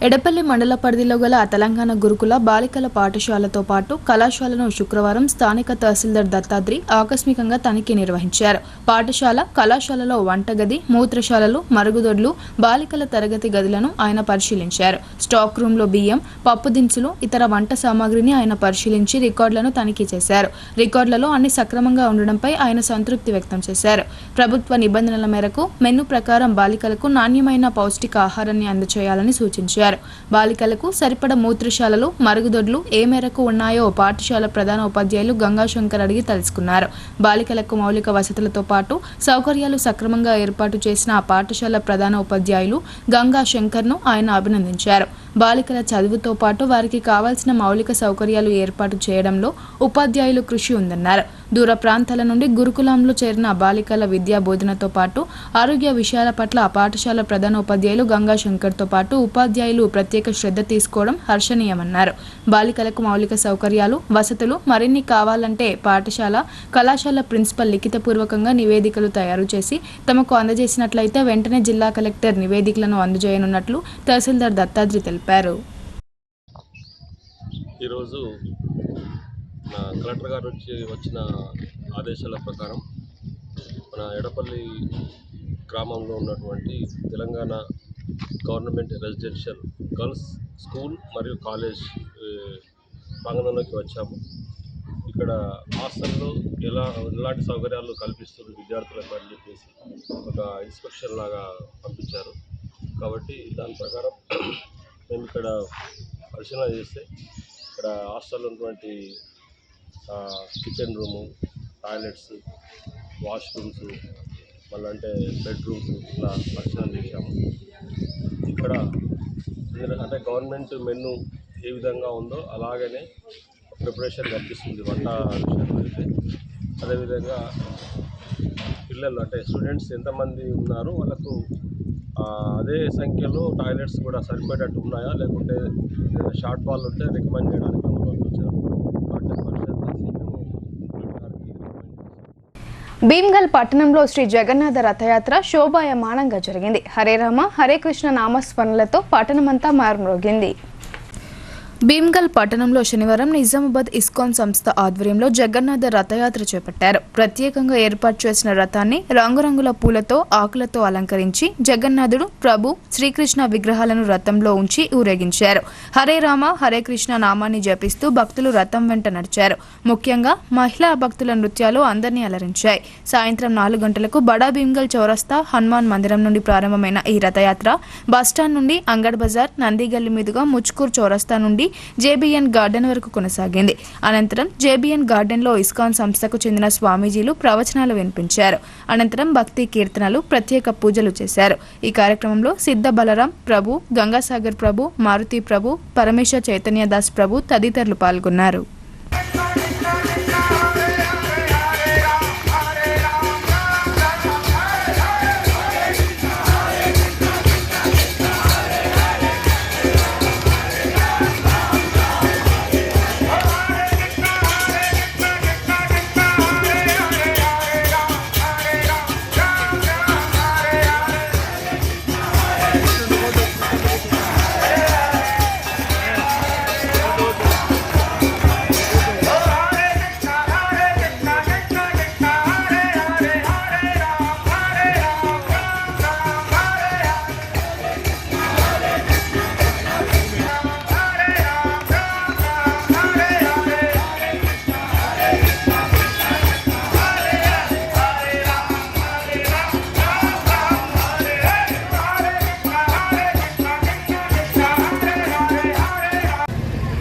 ఎడపల్లి మండల పరిధిలో గల తెలంగాణ గురుకుల బాలికల పాఠశాలతో పాటు కళాశాలను శుక్రవారం స్థానిక తహసీల్దార్ దత్తాత్రి ఆకస్మికంగా తనిఖీ నిర్వహించారు. పాఠశాల, కళాశాలలో వంటగది, మూత్రశాలలు, మరుగుదొడ్లు, బాలికల తరగతి గదులను ఆయన పరిశీలించారు. స్టాక్ రూంలో బియ్యం, పప్పు దినుసులు, ఇతర వంట సామాగ్రిని ఆయన పరిశీలించి రికార్డులను తనిఖీ చేశారు. రికార్డులలో అన్ని సక్రమంగా ఉండడంపై ఆయన సంతృప్తి వ్యక్తం చేశారు. ప్రభుత్వ నిబంధనల మేరకు మెను ప్రకారం బాలికలకు నాణ్యమైన పౌష్టిక ఆహారాన్ని అందజేయాలని సూచించారు. బాలికలకు సరిపడ మూత్రశాలలు, మరుగుదొడ్లు ఏ మేరకు ఉన్నాయో పాఠశాల ప్రధాన ఉపాధ్యాయులు గంగాశంకర్ అడిగి తెలుసుకున్నారు. బాలికలకు మౌలిక వసతులతో పాటు సౌకర్యాలు సక్రమంగా ఏర్పాటు చేసిన ఆ పాఠశాల ప్రధాన ఉపాధ్యాయులు గంగాశంకర్ను ఆయన అభినందించారు. బాలికల చదువుతో పాటు వారికి కావాల్సిన మౌలిక సౌకర్యాలు ఏర్పాటు చేయడంలో ఉపాధ్యాయులు కృషి ఉందన్నారు. దూర ప్రాంతాల నుండి గురుకులంలో చేరిన బాలికల విద్యా బోధనతో పాటు ఆరోగ్య విషయాల పట్ల పాఠశాల ప్రధానోపాధ్యాయులు గంగాశంకర్తో పాటు ఉపాధ్యాయులు ప్రత్యేక శ్రద్ధ తీసుకోవడం హర్షణీయమన్నారు. బాలికలకు మౌలిక సౌకర్యాలు, వసతులు మరిన్ని కావాలంటే పాఠశాల, కళాశాల ప్రిన్సిపల్ లిఖితపూర్వకంగా నివేదికలు తయారు చేసి తమకు అందజేసినట్లయితే వెంటనే జిల్లా కలెక్టర్ నివేదికలను అందజేయనున్నట్లు తహసీల్దార్ దత్తాద్రి తెలిపారు. ఈరోజు కలెక్టర్ గారు వచ్చిన ఆదేశాల ప్రకారం మన ఎడపల్లి గ్రామంలో ఉన్నటువంటి Telangana government residential girls school మరియు కాలేజ్ ప్రాంగణంలోకి వచ్చాము. ఇక్కడ హాస్టల్లో ఎలాంటి సౌకర్యాలు కల్పిస్తున్న విద్యార్థులకు అని చెప్పేసి ఒక ఇన్స్పెక్షన్ లాగా పంపించారు. కాబట్టి దాని ప్రకారం మేము ఇక్కడ పరిశీలన చేస్తే ఇక్కడ హాస్టల్లో ఉన్నటువంటి కిచెన్ రూము, టాయిలెట్స్, వాష్రూమ్స్, మళ్ళీ అంటే బెడ్రూమ్స్ ఇలా పరిశీలన చేశాము. ఇక్కడ అంటే గవర్నమెంట్ మెనూ ఏ విధంగా ఉందో అలాగనే ప్రిపరేషన్ కనిపిస్తుంది వంట విషయంలో అయితే. అదేవిధంగా పిల్లలు అంటే స్టూడెంట్స్ ఎంతమంది ఉన్నారో వాళ్ళకు అదే సంఖ్యలో టాయిలెట్స్ కూడా సరిపోయేటట్టు ఉన్నాయా, లేకుంటే షార్ట్ ఫాల్ ఉంటే రికమెండ్ చేయడానికి అమలులోకి వచ్చారు. భీమ్గల్ పట్టణంలో శ్రీ జగన్నాథ రథయాత్ర శోభాయమానంగా జరిగింది. హరే రామ హరే కృష్ణ నామస్మరణలతో పట్టణమంతా మారుమ్రోగింది. భీమ్గల్ పట్టణంలో శనివారం నిజామాబాద్ ఇస్కాన్ సంస్థ ఆధ్వర్యంలో జగన్నాథ రథయాత్ర చేపట్టారు. ప్రత్యేకంగా ఏర్పాటు చేసిన రథాన్ని రంగురంగుల పూలతో, ఆకులతో అలంకరించి జగన్నాథుడు, ప్రభు, శ్రీకృష్ణ విగ్రహాలను రథంలో ఉంచి ఊరేగించారు. హరే రామ హరే కృష్ణ నామాన్ని జపిస్తూ భక్తులు రథం వెంట నడిచారు. ముఖ్యంగా మహిళా భక్తుల నృత్యాలు అందరినీ అలరించాయి. సాయంత్రం 4 గంటలకు బడా భీమ్గల్ చౌరస్తా హనుమాన్ మందిరం నుండి ప్రారంభమైన ఈ రథయాత్ర బస్టాండ్ నుండి అంగడ్ బజార్, నందిగల్లి మీదుగా ముచ్కూర్ చౌరస్తా నుండి జేబీఎన్ గార్డెన్ వరకు కొనసాగింది. అనంతరం జేబీఎన్ గార్డెన్లో ఇస్కాన్ సంస్థకు చెందిన స్వామీజీలు ప్రవచనాలు వినిపించారు. అనంతరం భక్తి కీర్తనలు, ప్రత్యేక పూజలు చేశారు. ఈ కార్యక్రమంలో సిద్ధ బలరాం ప్రభు, గంగాసాగర్ ప్రభు, మారుతి ప్రభు, పరమేశ చైతన్యదాస్ ప్రభు తదితరులు పాల్గొన్నారు.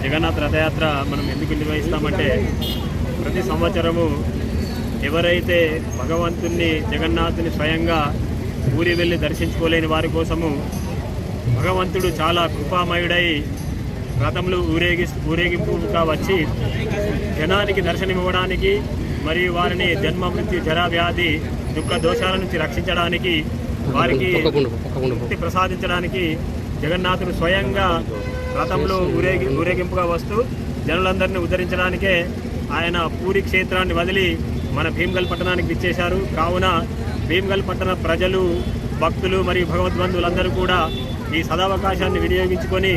జగన్నాథ రథయాత్ర మనం ఎందుకు నిర్వహిస్తామంటే, ప్రతి సంవత్సరము ఎవరైతే భగవంతుని జగన్నాథుని స్వయంగా ఊరి వెళ్ళి దర్శించుకోలేని వారి కోసము భగవంతుడు చాలా కృపామయుడై రథంలో ఊరేగింపుగా వచ్చి జనానికి దర్శనమివ్వడానికి మరియు వారిని జన్మ, మృత్యు, జరా, వ్యాధి, దుఃఖ దోషాల నుంచి రక్షించడానికి, వారికి ముక్తి ప్రసాదించడానికి జగన్నాథుడు స్వయంగా రథంలో ఊరేగింపుగా వస్తూ జనులందరినీ ఉద్ధరించడానికే ఆయన పూరి క్షేత్రాన్ని వదిలి మన భీమ్గల్ పట్టణానికి విచ్చేశారు. కావున భీమ్గల్ పట్టణ ప్రజలు, భక్తులు మరియు భగవద్బంధువులందరూ కూడా ఈ సదవకాశాన్ని వినియోగించుకొని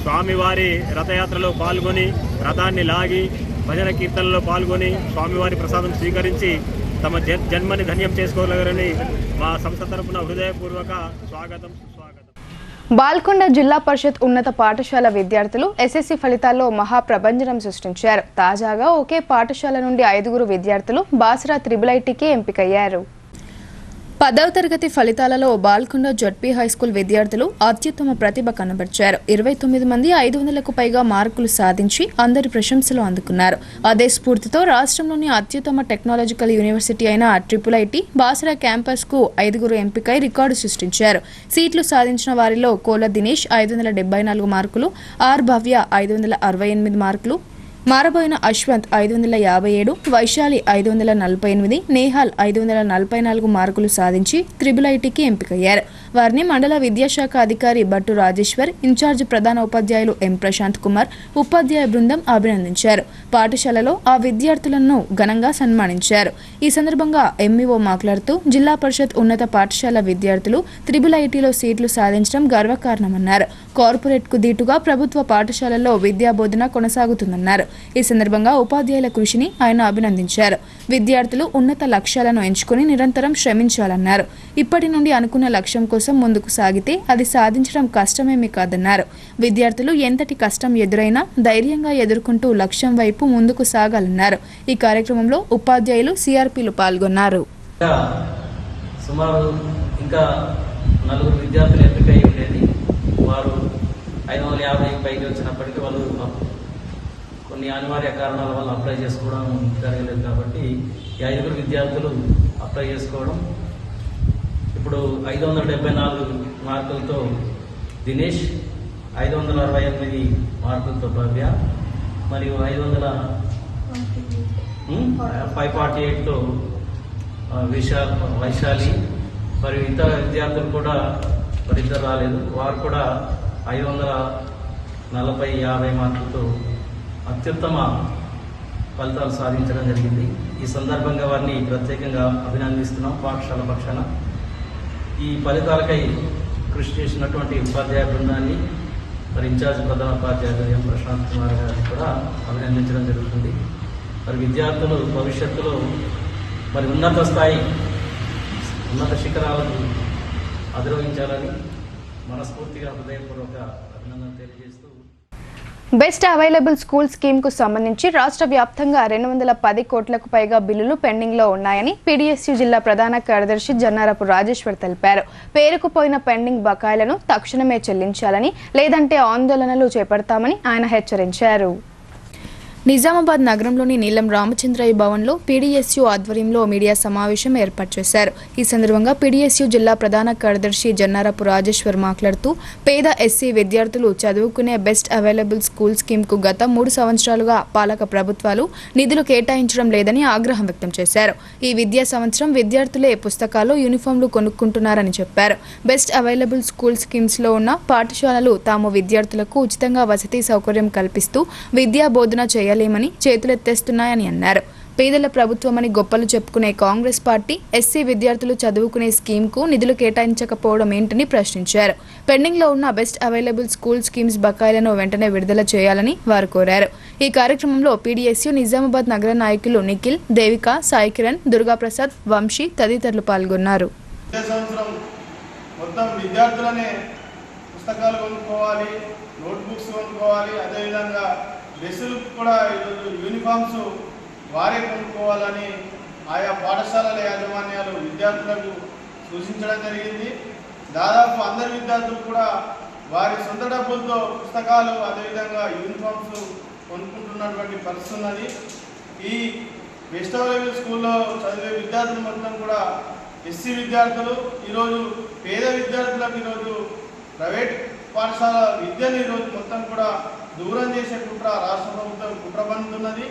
స్వామివారి రథయాత్రలో పాల్గొని, రథాన్ని లాగి, భజన కీర్తనలో పాల్గొని స్వామివారి ప్రసాదం స్వీకరించి తమ జన్మని ధన్యం చేసుకోగలరని మా సంస్థ తరపున హృదయపూర్వక స్వాగతం, సుస్వాగతం. బాల్కొండ జిల్లా పరిషత్ ఉన్నత పాఠశాల విద్యార్థులు ఎస్ఎస్సీ ఫలితాల్లో మహాప్రభంజనం సృష్టించారు. తాజాగా ఒకే పాఠశాల నుండి 5 విద్యార్థులు బాసరా త్రిబుల్ ఐటీకి ఎంపికయ్యారు. 10వ తరగతి ఫలితాలలో బాల్కొండ జడ్పీ హైస్కూల్ విద్యార్థులు అత్యుత్తమ ప్రతిభ కనబర్చారు. 29 మంది 500కు పైగా మార్కులు సాధించి అందరి ప్రశంసలు అందుకున్నారు. అదే స్ఫూర్తితో రాష్ట్రంలోని అత్యుత్తమ టెక్నాలజికల్ యూనివర్సిటీ అయిన IIIT బాసరా క్యాంపస్ కు 5గురు ఎంపికై రికార్డు సృష్టించారు. సీట్లు సాధించిన వారిలో కోల దినేష్ 574 మార్కులు, ఆర్ భవ్య 568 మార్కులు, మారబోయిన అశ్వంత్ 557, వైశాలి 548, నేహాల్ 544 మార్కులు సాధించి IIITకి ఎంపికయ్యారు. వారిని మండల విద్యాశాఖ అధికారి బట్టు రాజేశ్వర్, ఇన్ఛార్జ్ ప్రధాన ఉపాధ్యాయులు ఎం ప్రశాంత్ కుమార్, ఉపాధ్యాయ బృందం అభినందించారు. పాఠశాలలో ఆ విద్యార్థులను ఘనంగా సన్మానించారు. ఈ సందర్భంగా ఎంఈఓ మాట్లాడుతూ జిల్లా పరిషత్ ఉన్నత పాఠశాల విద్యార్థులు IIITలో సీట్లు సాధించడం గర్వకారణమన్నారు. కార్పొరేట్ కు దీటుగా ప్రభుత్వ పాఠశాలల్లో విద్యాబోధన కొనసాగుతుందన్నారు. ఈ సందర్భంగా ఉపాధ్యాయుల కృషిని ఆయన అభినందించారు. విద్యార్థులు ఉన్నత లక్ష్యాలను ఎంచుకుని నిరంతరం శ్రమించాలన్నారు. ఇప్పటి నుండి అనుకున్న లక్ష్యం కోసం ముందుకు సాగితే అది సాధించడం కష్టమేమీ కాదన్నారు. విద్యార్థులు ఎంతటి కష్టం ఎదురైనా ధైర్యంగా ఎదుర్కొంటూ లక్ష్యం వైపు ముందుకు సాగాలన్నారు. ఈ కార్యక్రమంలో ఉపాధ్యాయులు సిఆర్పీలు పాల్గొన్నారు. సుమారు ఇంకా 4 విద్యార్థులు ఎంపికై ఉండేది. వారు 550 పైకి వచ్చినప్పటికీ వాళ్ళు కొన్ని అనివార్య కారణాల వల్ల అప్లై చేసుకోవడం జరగలేదు. కాబట్టి ఈ 5గురు విద్యార్థులు అప్లై చేసుకోవడం, ఇప్పుడు 574 మార్కులతో దినేష్, 568 మార్కులతో భవ్య, మరియు 548తో వైశాలి, మరియు ఇతర విద్యార్థులు కూడా ఇద్దరు రాలేదు. వారు కూడా 540-50 మార్కులతో అత్యుత్తమ ఫలితాలు సాధించడం జరిగింది. ఈ సందర్భంగా వారిని ప్రత్యేకంగా అభినందిస్తున్నాం పాఠశాల పక్షాన. ఈ ఫలితాలకై కృషి చేసినటువంటి ఉపాధ్యాయ బృందాన్ని, మరి ఇన్ఛార్జ్ ప్రధాన ఉపాధ్యాయులు ఎం ప్రశాంత్ కుమార్ గారిని కూడా అభినందించడం జరుగుతుంది. మరి విద్యార్థులు భవిష్యత్తులో మరి ఉన్నత స్థాయి, ఉన్నత శిఖరాలను అధిరోహించాలని మనస్ఫూర్తిగా హృదయపూర్వక అభినందన తెలియజేస్తూ, బెస్ట్ అవైలబుల్ స్కూల్ స్కీమ్ కు సంబంధించి రాష్ట్ర వ్యాప్తంగా 210 కోట్లకు పైగా బిల్లులు పెండింగ్ లో ఉన్నాయని పీడీఎస్యూ జిల్లా ప్రధాన కార్యదర్శి జన్నారపు రాజేశ్వర్ తెలిపారు. పేరుకుపోయిన పెండింగ్ బకాయిలను తక్షణమే చెల్లించాలని, లేదంటే ఆందోళనలు చేపడతామని ఆయన హెచ్చరించారు. నిజామాబాద్ నగరంలోని నీలం రామచంద్రయ్య భవన్లో పీడీఎస్యూ ఆధ్వర్యంలో మీడియా సమావేశం ఏర్పాటు చేశారు. ఈ సందర్భంగా పీడీఎస్యూ జిల్లా ప్రధాన కార్యదర్శి జన్నారపు రాజేశ్వర్ మాట్లాడుతూ, పేద ఎస్సీ విద్యార్థులు చదువుకునే బెస్ట్ అవైలబుల్ స్కూల్ స్కీమ్కు గత 3 సంవత్సరాలుగా పాలక ప్రభుత్వాలు నిధులు కేటాయించడం లేదని ఆగ్రహం వ్యక్తం చేశారు. ఈ విద్యా సంవత్సరం విద్యార్థులే పుస్తకాలు, యూనిఫామ్లు కొనుక్కుంటున్నారని చెప్పారు. బెస్ట్ అవైలబుల్ స్కూల్ స్కీమ్స్లో ఉన్న పాఠశాలలు తాము విద్యార్థులకు ఉచితంగా వసతి సౌకర్యం కల్పిస్తూ విద్యా బోధన చేయాలి లేమని చేతులెత్తేస్తున్నాయని అన్నారు. పేదల ప్రభుత్వమని గొప్పలు చెప్పుకునే కాంగ్రెస్ పార్టీ ఎస్సీ విద్యార్థులు చదువుకునే స్కీమ్కు నిధులు కేటాయించకపోవడం ఏంటని ప్రశ్నించారు. పెండింగ్లో ఉన్న బెస్ట్ అవైలబుల్ స్కూల్ స్కీమ్స్ బకాయిలను వెంటనే విడుదల చేయాలని వారు కోరారు. ఈ కార్యక్రమంలో పీడీఎస్యూ నిజామాబాద్ నగర నాయకులు నిఖిల్, దేవిక, సాయి కిరణ్, దుర్గాప్రసాద్, వంశీ తదితరులు పాల్గొన్నారు. డ్రెస్సులు కూడా ఈరోజు యూనిఫామ్స్ వారే కొనుక్కోవాలని ఆయా పాఠశాలల యాజమాన్యాలు విద్యార్థులకు సూచించడం జరిగింది. దాదాపు అందరి విద్యార్థులు కూడా వారి సొంత డబ్బులతో పుస్తకాలు, అదేవిధంగా యూనిఫామ్స్ కొనుక్కుంటున్నటువంటి పరిస్థితి ఉన్నది. ఈ బెస్ట్ అవైలబుల్ స్కూల్లో చదివే విద్యార్థులు మొత్తం కూడా ఎస్సీ విద్యార్థులు. ఈరోజు పేద విద్యార్థులకు ఈరోజు ప్రైవేట్ పాఠశాల విద్యను ఈరోజు మొత్తం కూడా దూరం చేసే కుట్ర రాష్ట్ర ప్రభుత్వం కుట్రబందున్నది.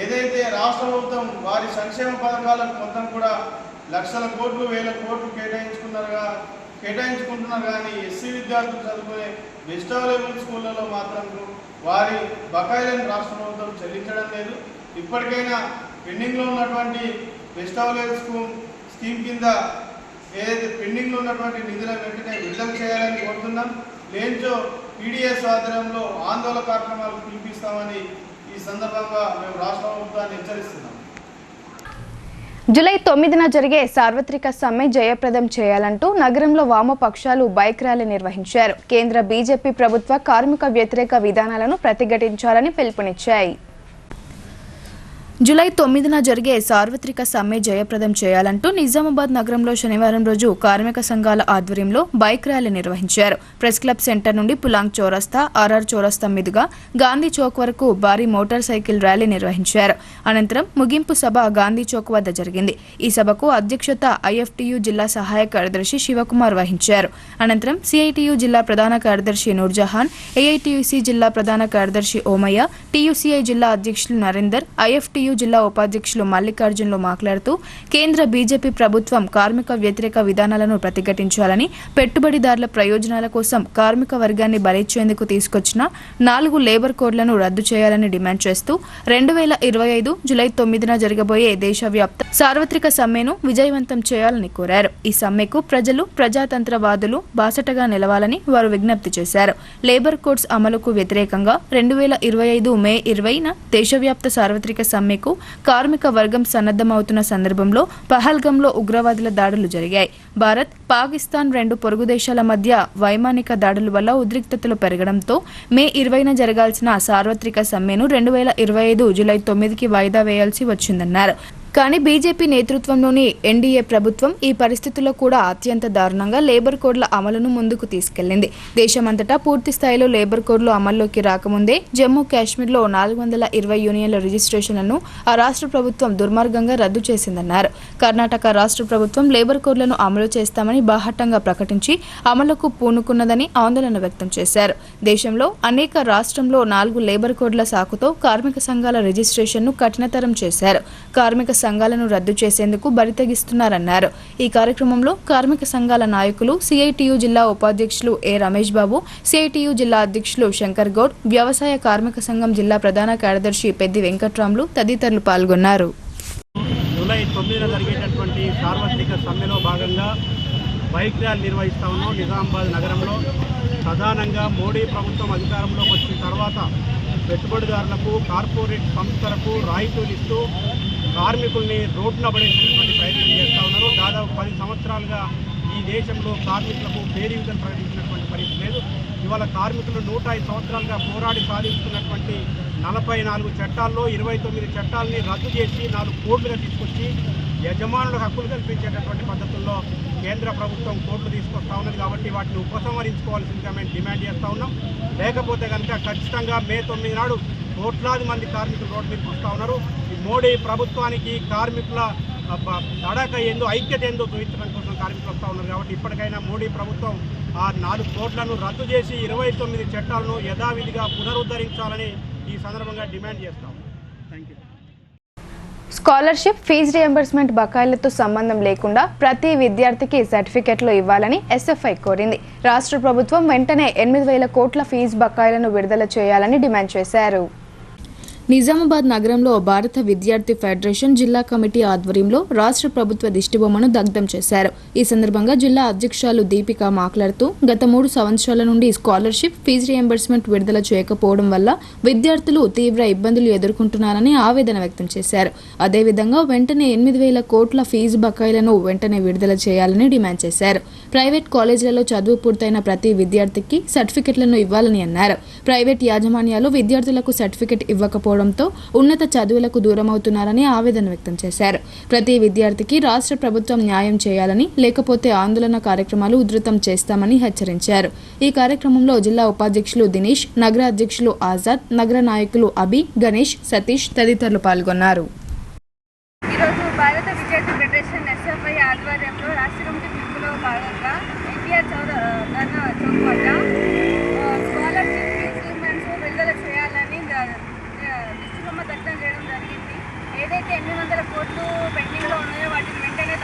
ఏదైతే రాష్ట్ర ప్రభుత్వం వారి సంక్షేమ పథకాలకు మొత్తం కూడా లక్షల కోట్లు, వేల కోట్లు కేటాయించుకుంటున్నారు. కానీ ఎస్సీ విద్యార్థులు చదువుకునే బెస్ట్ అవైలబుల్ స్కూళ్ళలో మాత్రం వారి బకాయిలను రాష్ట్ర ప్రభుత్వం చెల్లించడం లేదు. ఇప్పటికైనా పెండింగ్లో ఉన్నటువంటి బెస్ట్ అవైలబుల్ స్కీమ్ కింద ఏదైతే పెండింగ్లో ఉన్నటువంటి నిధులను వెంటనే విడుదల చేయాలని కోరుతున్నాం. లేంచో పీడీఎస్ ఆధ్వర్యంలో ఆందోళన కార్యక్రమాలు పిలిపిస్తామని ఈ సందర్భంగా మేము రాష్ట్ర ప్రభుత్వాన్ని హెచ్చరిస్తున్నాం. జూలై 9న జరిగే సార్వత్రిక సమ్మె జయప్రదం చేయాలంటూ నగరంలో వామపక్షాలు బైక్ ర్యాలీ నిర్వహించారు. కేంద్ర బీజేపీ ప్రభుత్వ కార్మిక వ్యతిరేక విధానాలను ప్రతిఘటించాలని పిలుపునిచ్చాయి. జూలై 9న జరిగే సార్వత్రిక సమ్మె జయప్రదం చేయాలంటూ నిజామాబాద్ నగరంలో శనివారం రోజు కార్మిక సంఘాల ఆధ్వర్యంలో బైక్ ర్యాలీ నిర్వహించారు. ప్రెస్ క్లబ్ సెంటర్ నుండి పులాంగ్ చౌరస్తా, ఆర్ఆర్ చౌరస్తా మీదుగా గాంధీ చౌక్ వరకు భారీ మోటార్ సైకిల్ ర్యాలీ నిర్వహించారు. అనంతరం ముగింపు సభ గాంధీ చౌక్ వద్ద జరిగింది. ఈ సభకు అధ్యక్షత ఐఎఫ్టియు జిల్లా సహాయ కార్యదర్శి శివకుమార్ వహించారు. అనంతరం సిఐటియు జిల్లా ప్రధాన కార్యదర్శి నూర్జహాన్, ఏఐటియుసి జిల్లా ప్రధాన కార్యదర్శి ఓమయ్య, టియుసిఐ జిల్లా అధ్యక్షులు నరేందర్, ఐఎఫ్టియు జిల్లా ఉపాధ్యక్షులు మల్లికార్జున్లు మాట్లాడుతూ కేంద్ర బీజేపీ ప్రభుత్వం కార్మిక వ్యతిరేక విధానాలను ప్రతిఘటించాలని, పెట్టుబడిదారుల ప్రయోజనాల కోసం కార్మిక వర్గాన్ని బలిచ్చేందుకు తీసుకొచ్చిన 4 లేబర్ కోడ్లను రద్దు చేయాలని డిమాండ్ చేస్తూ 2025 జూలై 9న జరగబోయే దేశవ్యాప్త సార్వత్రిక సమ్మెను విజయవంతం చేయాలని కోరారు. ఈ సమ్మెకు ప్రజలు, ప్రజాతంత్రవాదులు బాసటగా నిలవాలని వారు విజ్ఞప్తి చేశారు. లేబర్ కోడ్స్ అమలుకు వ్యతిరేకంగా 2025 మే 20న దేశవ్యాప్త సార్వత్రిక సమ్మెకు కార్మిక వర్గం సన్నద్ధమవుతున్న సందర్భంలో పహల్గంలో ఉగ్రవాదుల దాడులు జరిగాయి. భారత్, పాకిస్తాన్ 2 పొరుగు దేశాల మధ్య వైమానిక దాడుల వల్ల ఉద్రిక్తతలు పెరగడంతో మే 20న జరగాల్సిన సార్వత్రిక సమ్మెను 2025 జూలై 9కి వాయిదా వేయాల్సి వచ్చిందన్నారు. కానీ బీజేపీ నేతృత్వంలోని ఎన్డీఏ ప్రభుత్వం ఈ పరిస్థితుల్లో కూడా అత్యంత దారుణంగా లేబర్ కోడ్ల అమలును ముందుకు తీసుకెళ్లింది. దేశమంతటా పూర్తి స్థాయిలో లేబర్ కోడ్లు అమల్లోకి రాకముందే జమ్మూ కాశ్మీర్లో 420 యూనియన్ల రిజిస్ట్రేషన్లను ఆ రాష్ట్ర ప్రభుత్వం దుర్మార్గంగా రద్దు చేసిందన్నారు. కర్ణాటక రాష్ట్ర ప్రభుత్వం లేబర్ కోడ్లను అమలు చేస్తామని బాహాటంగా ప్రకటించి అమలుకు పూనుకున్నదని ఆందోళన వ్యక్తం చేశారు. దేశంలో అనేక రాష్ట్రంలో 4 లేబర్ కోడ్ల సాకుతో కార్మిక సంఘాల రిజిస్ట్రేషన్ను కఠినతరం చేశారు. కార్మిక సంఘాలను రద్దు చేసేందుకు బరితెగిస్తున్నారన్నారు. ఈ కార్యక్రమంలో కార్మిక సంఘాల నాయకులు, సిఐటియు జిల్లా ఉపాధ్యక్షులు ఏ రమేష్ బాబు, సిఐటియు జిల్లా అధ్యక్షులు శంకర్ గౌడ్, వ్యవసాయ కార్మిక సంఘం జిల్లా ప్రధాన కార్యదర్శి పెద్ది వెంకట్రాములు తదితరులు పాల్గొన్నారు. జూలై 9న జరిగేటటువంటి సార్వత్రిక సమ్మెలో భాగంగా బైక్ ర్యాలీ నిర్వహిస్తా ఉన్నాం. నిజామాబాద్ నగరంలో ప్రధానంగా మోడీ ప్రభుత్వం అధికారంలోకి వచ్చిన తర్వాత పెట్టుబడిదారులకు, కార్పొరేట్ సంస్థలకు రాయితీలు ఇస్తూ కార్మికుల్ని రోడ్డున పడేసినటువంటి ప్రయత్నం చేస్తూ ఉన్నారు. దాదాపు 10 సంవత్సరాలుగా ఈ దేశంలో కార్మికులకు పేరీవిధం ప్రకటించినటువంటి పరిస్థితి లేదు. ఇవాళ కార్మికులు 105 సంవత్సరాలుగా పోరాడి సాధించుకున్నటువంటి 44 చట్టాల్లో 29 చట్టాలని రద్దు చేసి 4 కోడ్లుగా తీసుకొచ్చి యజమానులకు హక్కులు కల్పించేటటువంటి పద్ధతుల్లో కేంద్ర ప్రభుత్వం కోడ్లు తీసుకొస్తా ఉన్నది. కాబట్టి వాటిని ఉపసంహరించుకోవాల్సిందిగా మేము డిమాండ్ చేస్తూ ఉన్నాం. లేకపోతే కనుక ఖచ్చితంగా మే 9 నాడు కోట్లాది మంది కార్మికులు రోడ్డు మీదకి వస్తూ ఉన్నారు. ఈ మోడీ ప్రభుత్వానికి కార్మికుల తడక ఏందో, ఐక్యత ఏందో చూపించడం కోసం కార్మికులు వస్తూ ఉన్నారు. కాబట్టి ఇప్పటికైనా మోడీ ప్రభుత్వం ఆ 4 కోట్లను రద్దు చేసి 29 చట్టాలను యథావిధిగా పునరుద్ధరించాలని ఈ సందర్భంగా డిమాండ్ చేస్తాం. Thank you. Scholarship, fees reimbursement బకాయిలతో సంబంధం లేకుండా ప్రతి విద్యార్థికి సర్టిఫికెట్లు ఇవ్వాలని ఎస్ఎఫ్ఐ కోరింది. రాష్ట్ర ప్రభుత్వం వెంటనే 8,000 కోట్ల ఫీజు బకాయిలను విడుదల చేయాలని డిమాండ్ చేశారు. నిజామాబాద్ నగరంలో భారత విద్యార్థి ఫెడరేషన్ జిల్లా కమిటీ ఆధ్వర్యంలో రాష్ట్ర ప్రభుత్వ దిష్టిబొమ్మను దగ్ధం చేశారు. ఈ సందర్భంగా జిల్లా అధ్యక్షురాలు దీపిక మాట్లాడుతూ గత 3 సంవత్సరాల నుండి స్కాలర్షిప్, ఫీజు రియంబర్స్మెంట్ విడుదల చేయకపోవడం వల్ల విద్యార్థులు తీవ్ర ఇబ్బందులు ఎదుర్కొంటున్నారని ఆవేదన వ్యక్తం చేశారు. అదేవిధంగా వెంటనే 8,000 కోట్ల ఫీజు బకాయిలను వెంటనే విడుదల చేయాలని డిమాండ్ చేశారు. ప్రైవేట్ కాలేజీలలో చదువు పూర్తయిన ప్రతి విద్యార్థికి సర్టిఫికెట్లను ఇవ్వాలని అన్నారు. ప్రైవేట్ యాజమాన్యాలు విద్యార్థులకు సర్టిఫికెట్ ఇవ్వకపోవడం ఉన్నత చదువులకు దూరమవుతున్నారని ఆవేదన వ్యక్తం చేశారు. ప్రతి విద్యార్థికి రాష్ట్ర ప్రభుత్వం న్యాయం చేయాలని, లేకపోతే ఆందోళన కార్యక్రమాలు ఉధృతం చేస్తామని హెచ్చరించారు. ఈ కార్యక్రమంలో జిల్లా ఉపాధ్యక్షులు దినేష్, నగర అధ్యక్షులు ఆజాద్, నగర నాయకులు అభి, గణేష్, సతీష్ తదితరులు పాల్గొన్నారు. ఈరోజు భారత విద్యార్థి ఫెడరేషన్ ఎస్ఎఫ్ఐ ఆధ్వర్యంలో రాష్ట్ర కమిటీ పిలుపులో భాగంగా ఎన్టీఆర్ చౌక్ వద్ద స్కాలర్షిప్, రియంబర్స్మెంట్స్ విడుదల చేయాలని దిష్టిబొమ్మ దగ్ధం చేయడం జరిగింది. ఏదైతే 800 కోట్లు పెండింగ్లో ఉన్నాయో వాటిని వెంటనే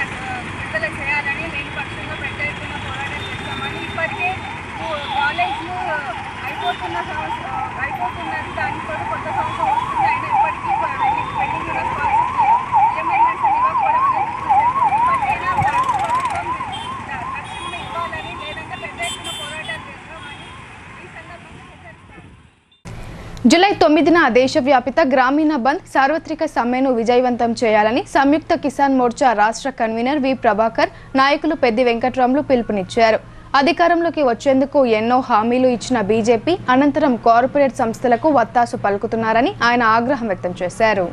విడుదల చేయాలని, లేని పక్షంలో పెద్ద ఎత్తున పోరాటం చేస్తామని, ఇప్పటికే కాలేజ్లు అయిపోతున్నది, దానికి కూడా కొత్త సంవత్సరం వస్తుంది. అయినా ఇప్పటికీ పెండింగ్ ఉన్న స్కాలర్షిప్ రియంబర్స్మెంట్స్ ఇవ్వకపోవడం అనేది ఇప్పటికైనా రాష్ట్ర ప్రభుత్వం తక్షణమే ఇవ్వాలని, లేదంటే పెద్ద ఎత్తున పోరాటాలు చేస్తామని ఈ సందర్భంగా హెచ్చరిస్తారు. జూలై 9న దేశవ్యాపిత గ్రామీణ బంద్ సార్వత్రిక సమ్మెను విజయవంతం చేయాలని సంయుక్త కిసాన్ మోర్చా రాష్ట్ర కన్వీనర్ వి ప్రభాకర్, నాయకులు పెద్ది వెంకట్రాములు పిలుపునిచ్చారు. అధికారంలోకి వచ్చేందుకు ఎన్నో హామీలు ఇచ్చిన బీజేపీ అనంతరం కార్పొరేట్ సంస్థలకు వత్తాసు పలుకుతున్నారని ఆయన ఆగ్రహం వ్యక్తం చేశారు.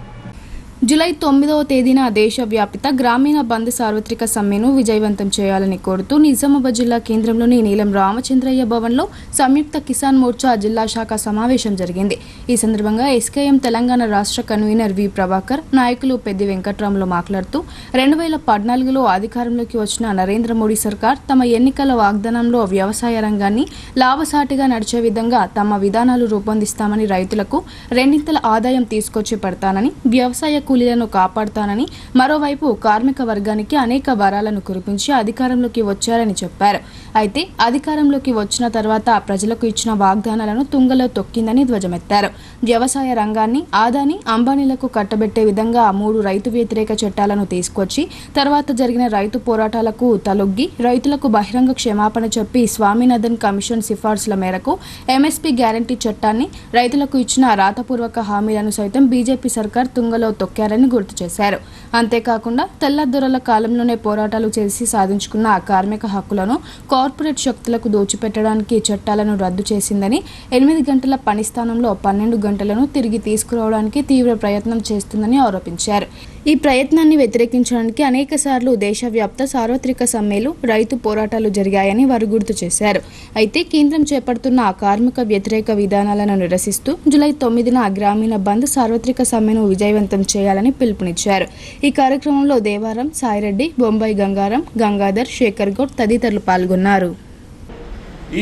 జూలై 9వ తేదీన దేశవ్యాప్త గ్రామీణ బంద్ సార్వత్రిక సమ్మెను విజయవంతం చేయాలని కోరుతూ నిజామాబాద్ జిల్లా కేంద్రంలోని నీలం రామచంద్రయ్య భవన్లో సంయుక్త కిసాన్ మోర్చా జిల్లా శాఖ సమావేశం జరిగింది. ఈ సందర్భంగా ఎస్కేఎం తెలంగాణ రాష్ట్ర కన్వీనర్ వి ప్రభాకర్, నాయకులు పెద్ది వెంకట్రాములు మాట్లాడుతూ 2014లో అధికారంలోకి వచ్చిన నరేంద్ర మోడీ సర్కార్ తమ ఎన్నికల వాగ్దానంలో వ్యవసాయ రంగాన్ని లాభసాటిగా నడిచే విధంగా తమ విధానాలు రూపొందిస్తామని, రైతులకు రెండింతల ఆదాయం తీసుకొచ్చి పెడతానని, వ్యవసాయ కూలీలను కాపాడుతానని, మరోవైపు కార్మిక వర్గానికి అనేక వరాలను కురిపించి అధికారంలోకి వచ్చారని చెప్పారు. అయితే అధికారంలోకి వచ్చిన తర్వాత ప్రజలకు ఇచ్చిన వాగ్దానాలను తుంగలో తొక్కిందని ధ్వజమెత్తారు. వ్యవసాయ రంగాన్ని ఆదాని అంబానీలకు కట్టబెట్టే విధంగా 3 రైతు వ్యతిరేక చట్టాలను తీసుకొచ్చి తర్వాత జరిగిన రైతు పోరాటాలకు తలొగ్గి రైతులకు బహిరంగ క్షమాపణ చెప్పి స్వామినాథన్ కమిషన్ సిఫార్సుల మేరకు ఎంఎస్పీ గ్యారంటీ చట్టాన్ని, రైతులకు ఇచ్చిన రాతపూర్వక హామీలను సైతం బీజేపీ సర్కార్ తుంగలో తొక్కారని గుర్తు చేశారు. అంతేకాకుండా తెల్లదొరల కాలంలోనే పోరాటాలు చేసి సాధించుకున్న కార్మిక హక్కులను కార్పొరేట్ శక్తులకు దోచిపెట్టడానికి చట్టాలను రద్దు చేసిందని, 8 గంటల పని స్థానంలో 12 గంటలను తిరిగి తీసుకురావడానికి తీవ్ర ప్రయత్నం చేస్తుందని ఆరోపించారు. ఈ ప్రయత్నాన్ని వ్యతిరేకించడానికి అనేక సార్లు దేశవ్యాప్త సార్వత్రిక సమ్మెలు, రైతు పోరాటాలు జరిగాయని వారు గుర్తు చేశారు. అయితే కేంద్రం చేపడుతున్న కార్మిక వ్యతిరేక విధానాలను నిరసిస్తూ జూలై 9న గ్రామీణ బంద్ సార్వత్రిక సమ్మెను విజయవంతం చేయాలని పిలుపునిచ్చారు. ఈ కార్యక్రమంలో దేవారం, సాయిరెడ్డి, బొంబాయి గంగారం, గంగాధర్, శేఖర్ గౌడ్ తదితరులు పాల్గొన్నారు.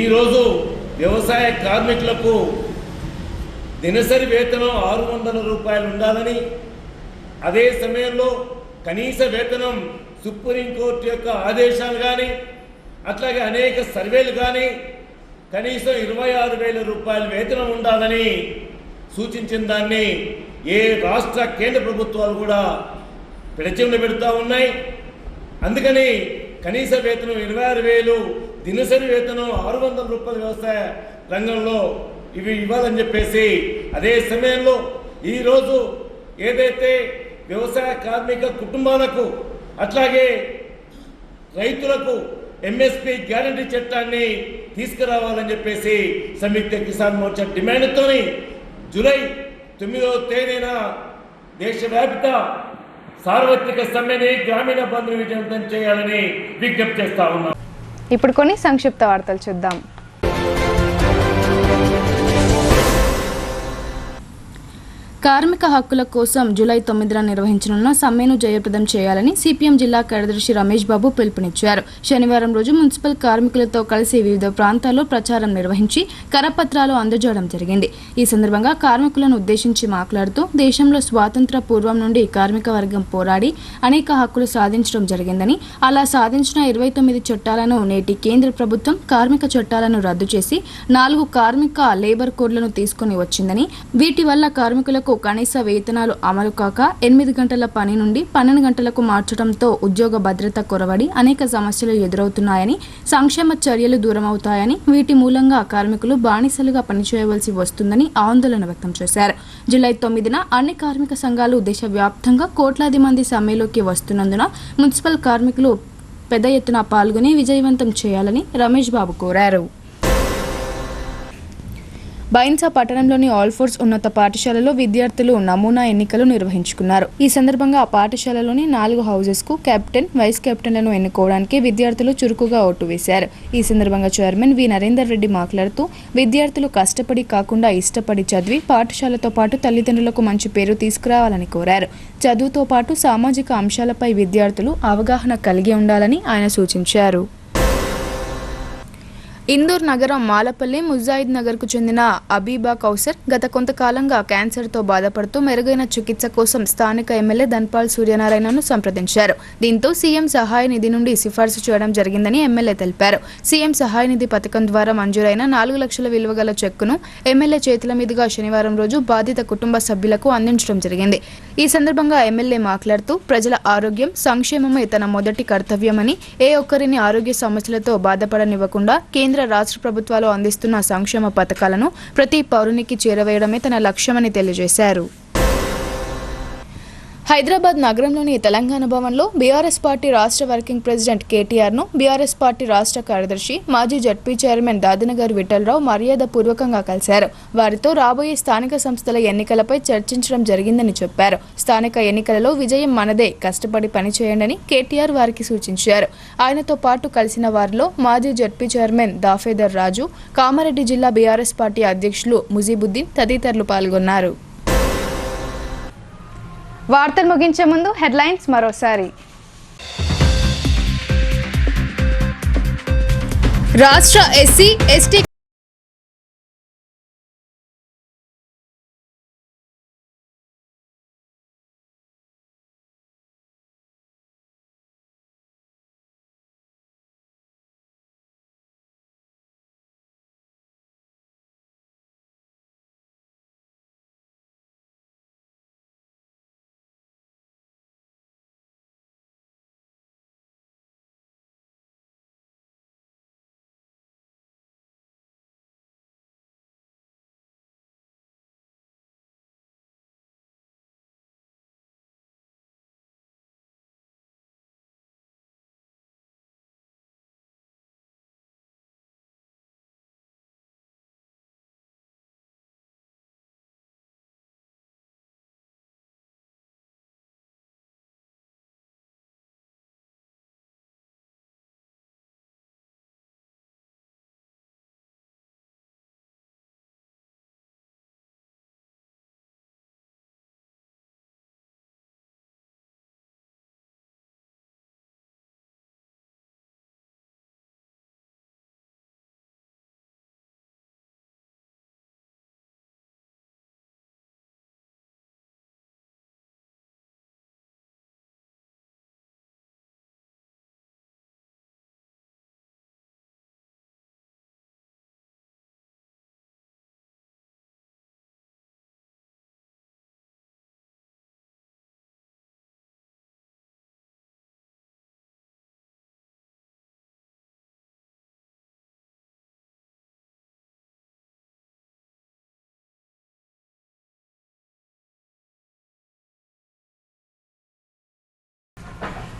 ఈరోజు వ్యవసాయ కార్మికులకు దినసరి వేతనం 600 రూపాయలు ఉండాలని, అదే సమయంలో కనీస వేతనం సుప్రీంకోర్టు యొక్క ఆదేశాలు కానీ, అట్లాగే అనేక సర్వేలు కానీ కనీసం 26,000 రూపాయల వేతనం ఉండాలని సూచించిన దాన్ని ఏ రాష్ట్ర కేంద్ర ప్రభుత్వాలు కూడా పెడచెవిన పెడతా ఉన్నాయి. అందుకని కనీస వేతనం 26,000, దినసరి వేతనం 600 రూపాయల వ్యవసాయ రంగంలో ఇవి ఇవ్వాలని చెప్పేసి, అదే సమయంలో ఈరోజు ఏదైతే వ్యవసాయ కార్మిక కుటుంబాలకు అట్లాగే రైతులకు ఎంఎస్పీ గ్యారంటీ చట్టాన్ని తీసుకురావాలని చెప్పేసి సంయుక్త కిసాన్ మోర్చా డిమాండ్తో జూలై 9వ తేదీన దేశవ్యాప్త సార్వత్రిక సమ్మెని, గ్రామీణ బంద్ విజయవంతం చేయాలని విజ్ఞప్తి చేస్తా ఉన్నాం. ఇప్పుడు కొన్ని సంక్షిప్త వార్తలు చూద్దాం. కార్మిక హక్కుల కోసం జూలై 9న నిర్వహించనున్న సమ్మెను జయప్రదం చేయాలని సిపిఎం జిల్లా కార్యదర్శి రమేష్ బాబు పిలుపునిచ్చారు. శనివారం రోజు మున్సిపల్ కార్మికులతో కలిసి వివిధ ప్రాంతాల్లో ప్రచారం నిర్వహించి కరపత్రాలు అందజేయడం జరిగింది. ఈ సందర్భంగా కార్మికులను ఉద్దేశించి మాట్లాడుతూ, దేశంలో స్వాతంత్ర పూర్వం నుండి కార్మిక వర్గం పోరాడి అనేక హక్కులు సాధించడం జరిగిందని, అలా సాధించిన 29 చట్టాలను నేటి కేంద్ర ప్రభుత్వం కార్మిక చట్టాలను రద్దు చేసి 4 కార్మిక లేబర్ కోడ్లను తీసుకుని వచ్చిందని, వీటి వల్ల కార్మికులకు కనీస వేతనాలు అమలు కాక 8 గంటల పని నుండి 12 గంటలకు మార్చడంతో ఉద్యోగ భద్రత కొరవడి అనేక సమస్యలు ఎదురవుతున్నాయని, సంక్షేమ చర్యలు దూరమవుతాయని, వీటి మూలంగా కార్మికులు బానిసలుగా పనిచేయవలసి వస్తుందని ఆందోళన వ్యక్తం చేశారు. జూలై 9న అన్ని కార్మిక సంఘాలు దేశవ్యాప్తంగా కోట్లాది మంది సమ్మెలోకి వస్తున్నందున మున్సిపల్ కార్మికులు పెద్ద ఎత్తున పాల్గొని విజయవంతం చేయాలని రమేష్ బాబు కోరారు. బైన్సా పట్టణంలోని ఆల్ ఫోర్స్ ఉన్నత పాఠశాలలో విద్యార్థులు నమూనా ఎన్నికలు నిర్వహించుకున్నారు. ఈ సందర్భంగా ఆ పాఠశాలలోని 4 హౌజెస్ కు కెప్టెన్, వైస్ కెప్టెన్లను ఎన్నుకోవడానికి విద్యార్థులు చురుకుగా ఓటు వేశారు. ఈ సందర్భంగా చైర్మన్ వి నరేందర్ రెడ్డి మాట్లాడుతూ, విద్యార్థులు కష్టపడి కాకుండా ఇష్టపడి చదివి పాఠశాలతో పాటు తల్లిదండ్రులకు మంచి పేరు తీసుకురావాలని కోరారు. చదువుతో పాటు సామాజిక అంశాలపై విద్యార్థులు అవగాహన కలిగి ఉండాలని ఆయన సూచించారు. ఇందూర్ నగరం మాలపల్లి ముజాయిద్ నగర్కు చెందిన అబీబా కౌసర్ గత కొంతకాలంగా క్యాన్సర్తో బాధపడుతూ మెరుగైన చికిత్స కోసం స్థానిక ఎమ్మెల్యే ధన్పాల్ సూర్యనారాయణను సంప్రదించారు. దీంతో సీఎం సహాయ నిధి నుండి సిఫార్సు చేయడం జరిగిందని ఎమ్మెల్యే తెలిపారు. సీఎం సహాయ నిధి పథకం ద్వారా మంజూరైన 4 లక్షల విలువ గల చెక్కును ఎమ్మెల్యే చేతుల మీదుగా శనివారం రోజు బాధిత కుటుంబ సభ్యులకు అందించడం జరిగింది. ఈ సందర్భంగా ఎమ్మెల్యే మాట్లాడుతూ, ప్రజల ఆరోగ్యం, సంక్షేమమే తన మొదటి కర్తవ్యమని, ఏ ఒక్కరిని ఆరోగ్య సమస్యలతో బాధపడనివ్వకుండా కేంద్ర రాష్ట్ర ప్రభుత్వాలు అందిస్తున్న సంక్షేమ పథకాలను ప్రతి పౌరునికి చేరవేయడమే తన లక్ష్యమని తెలియజేశారు. హైదరాబాద్ నగరంలోని తెలంగాణ భవన్లో బీఆర్ఎస్ పార్టీ రాష్ట్ర వర్కింగ్ ప్రెసిడెంట్ కేటీఆర్ను బీఆర్ఎస్ పార్టీ రాష్ట్ర కార్యదర్శి మాజీ జడ్పీ చైర్మన్ దాదినగారి విఠలరావు మర్యాదపూర్వకంగా కలిశారు. వారితో రాబోయే స్థానిక సంస్థల ఎన్నికలపై చర్చించడం జరిగిందని చెప్పారు. స్థానిక ఎన్నికలలో విజయం మనదే, కష్టపడి పనిచేయండి కేటీఆర్ వారికి సూచించారు. ఆయనతో పాటు కలిసిన వారిలో మాజీ జడ్పీ చైర్మన్ దాఫేదర్ రాజు, కామారెడ్డి జిల్లా బీఆర్ఎస్ పార్టీ అధ్యక్షులు ముజీబుద్దీన్ తదితరులు పాల్గొన్నారు. వార్తలు ముగించే ముందు హెడ్లైన్స్ మరోసారి. రాష్ట్ర ఎస్సీ ఎస్టీ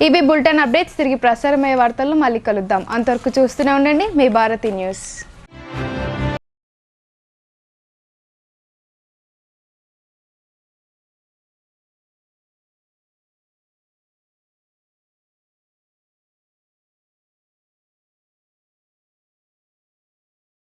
ఇవి బులెటిన్ అప్డేట్స్. తిరిగి ప్రసారమయ్యే వార్తల్లో మళ్ళీ కలుద్దాం. అంతవరకు చూస్తూనే ఉండండి మీ భారతి న్యూస్.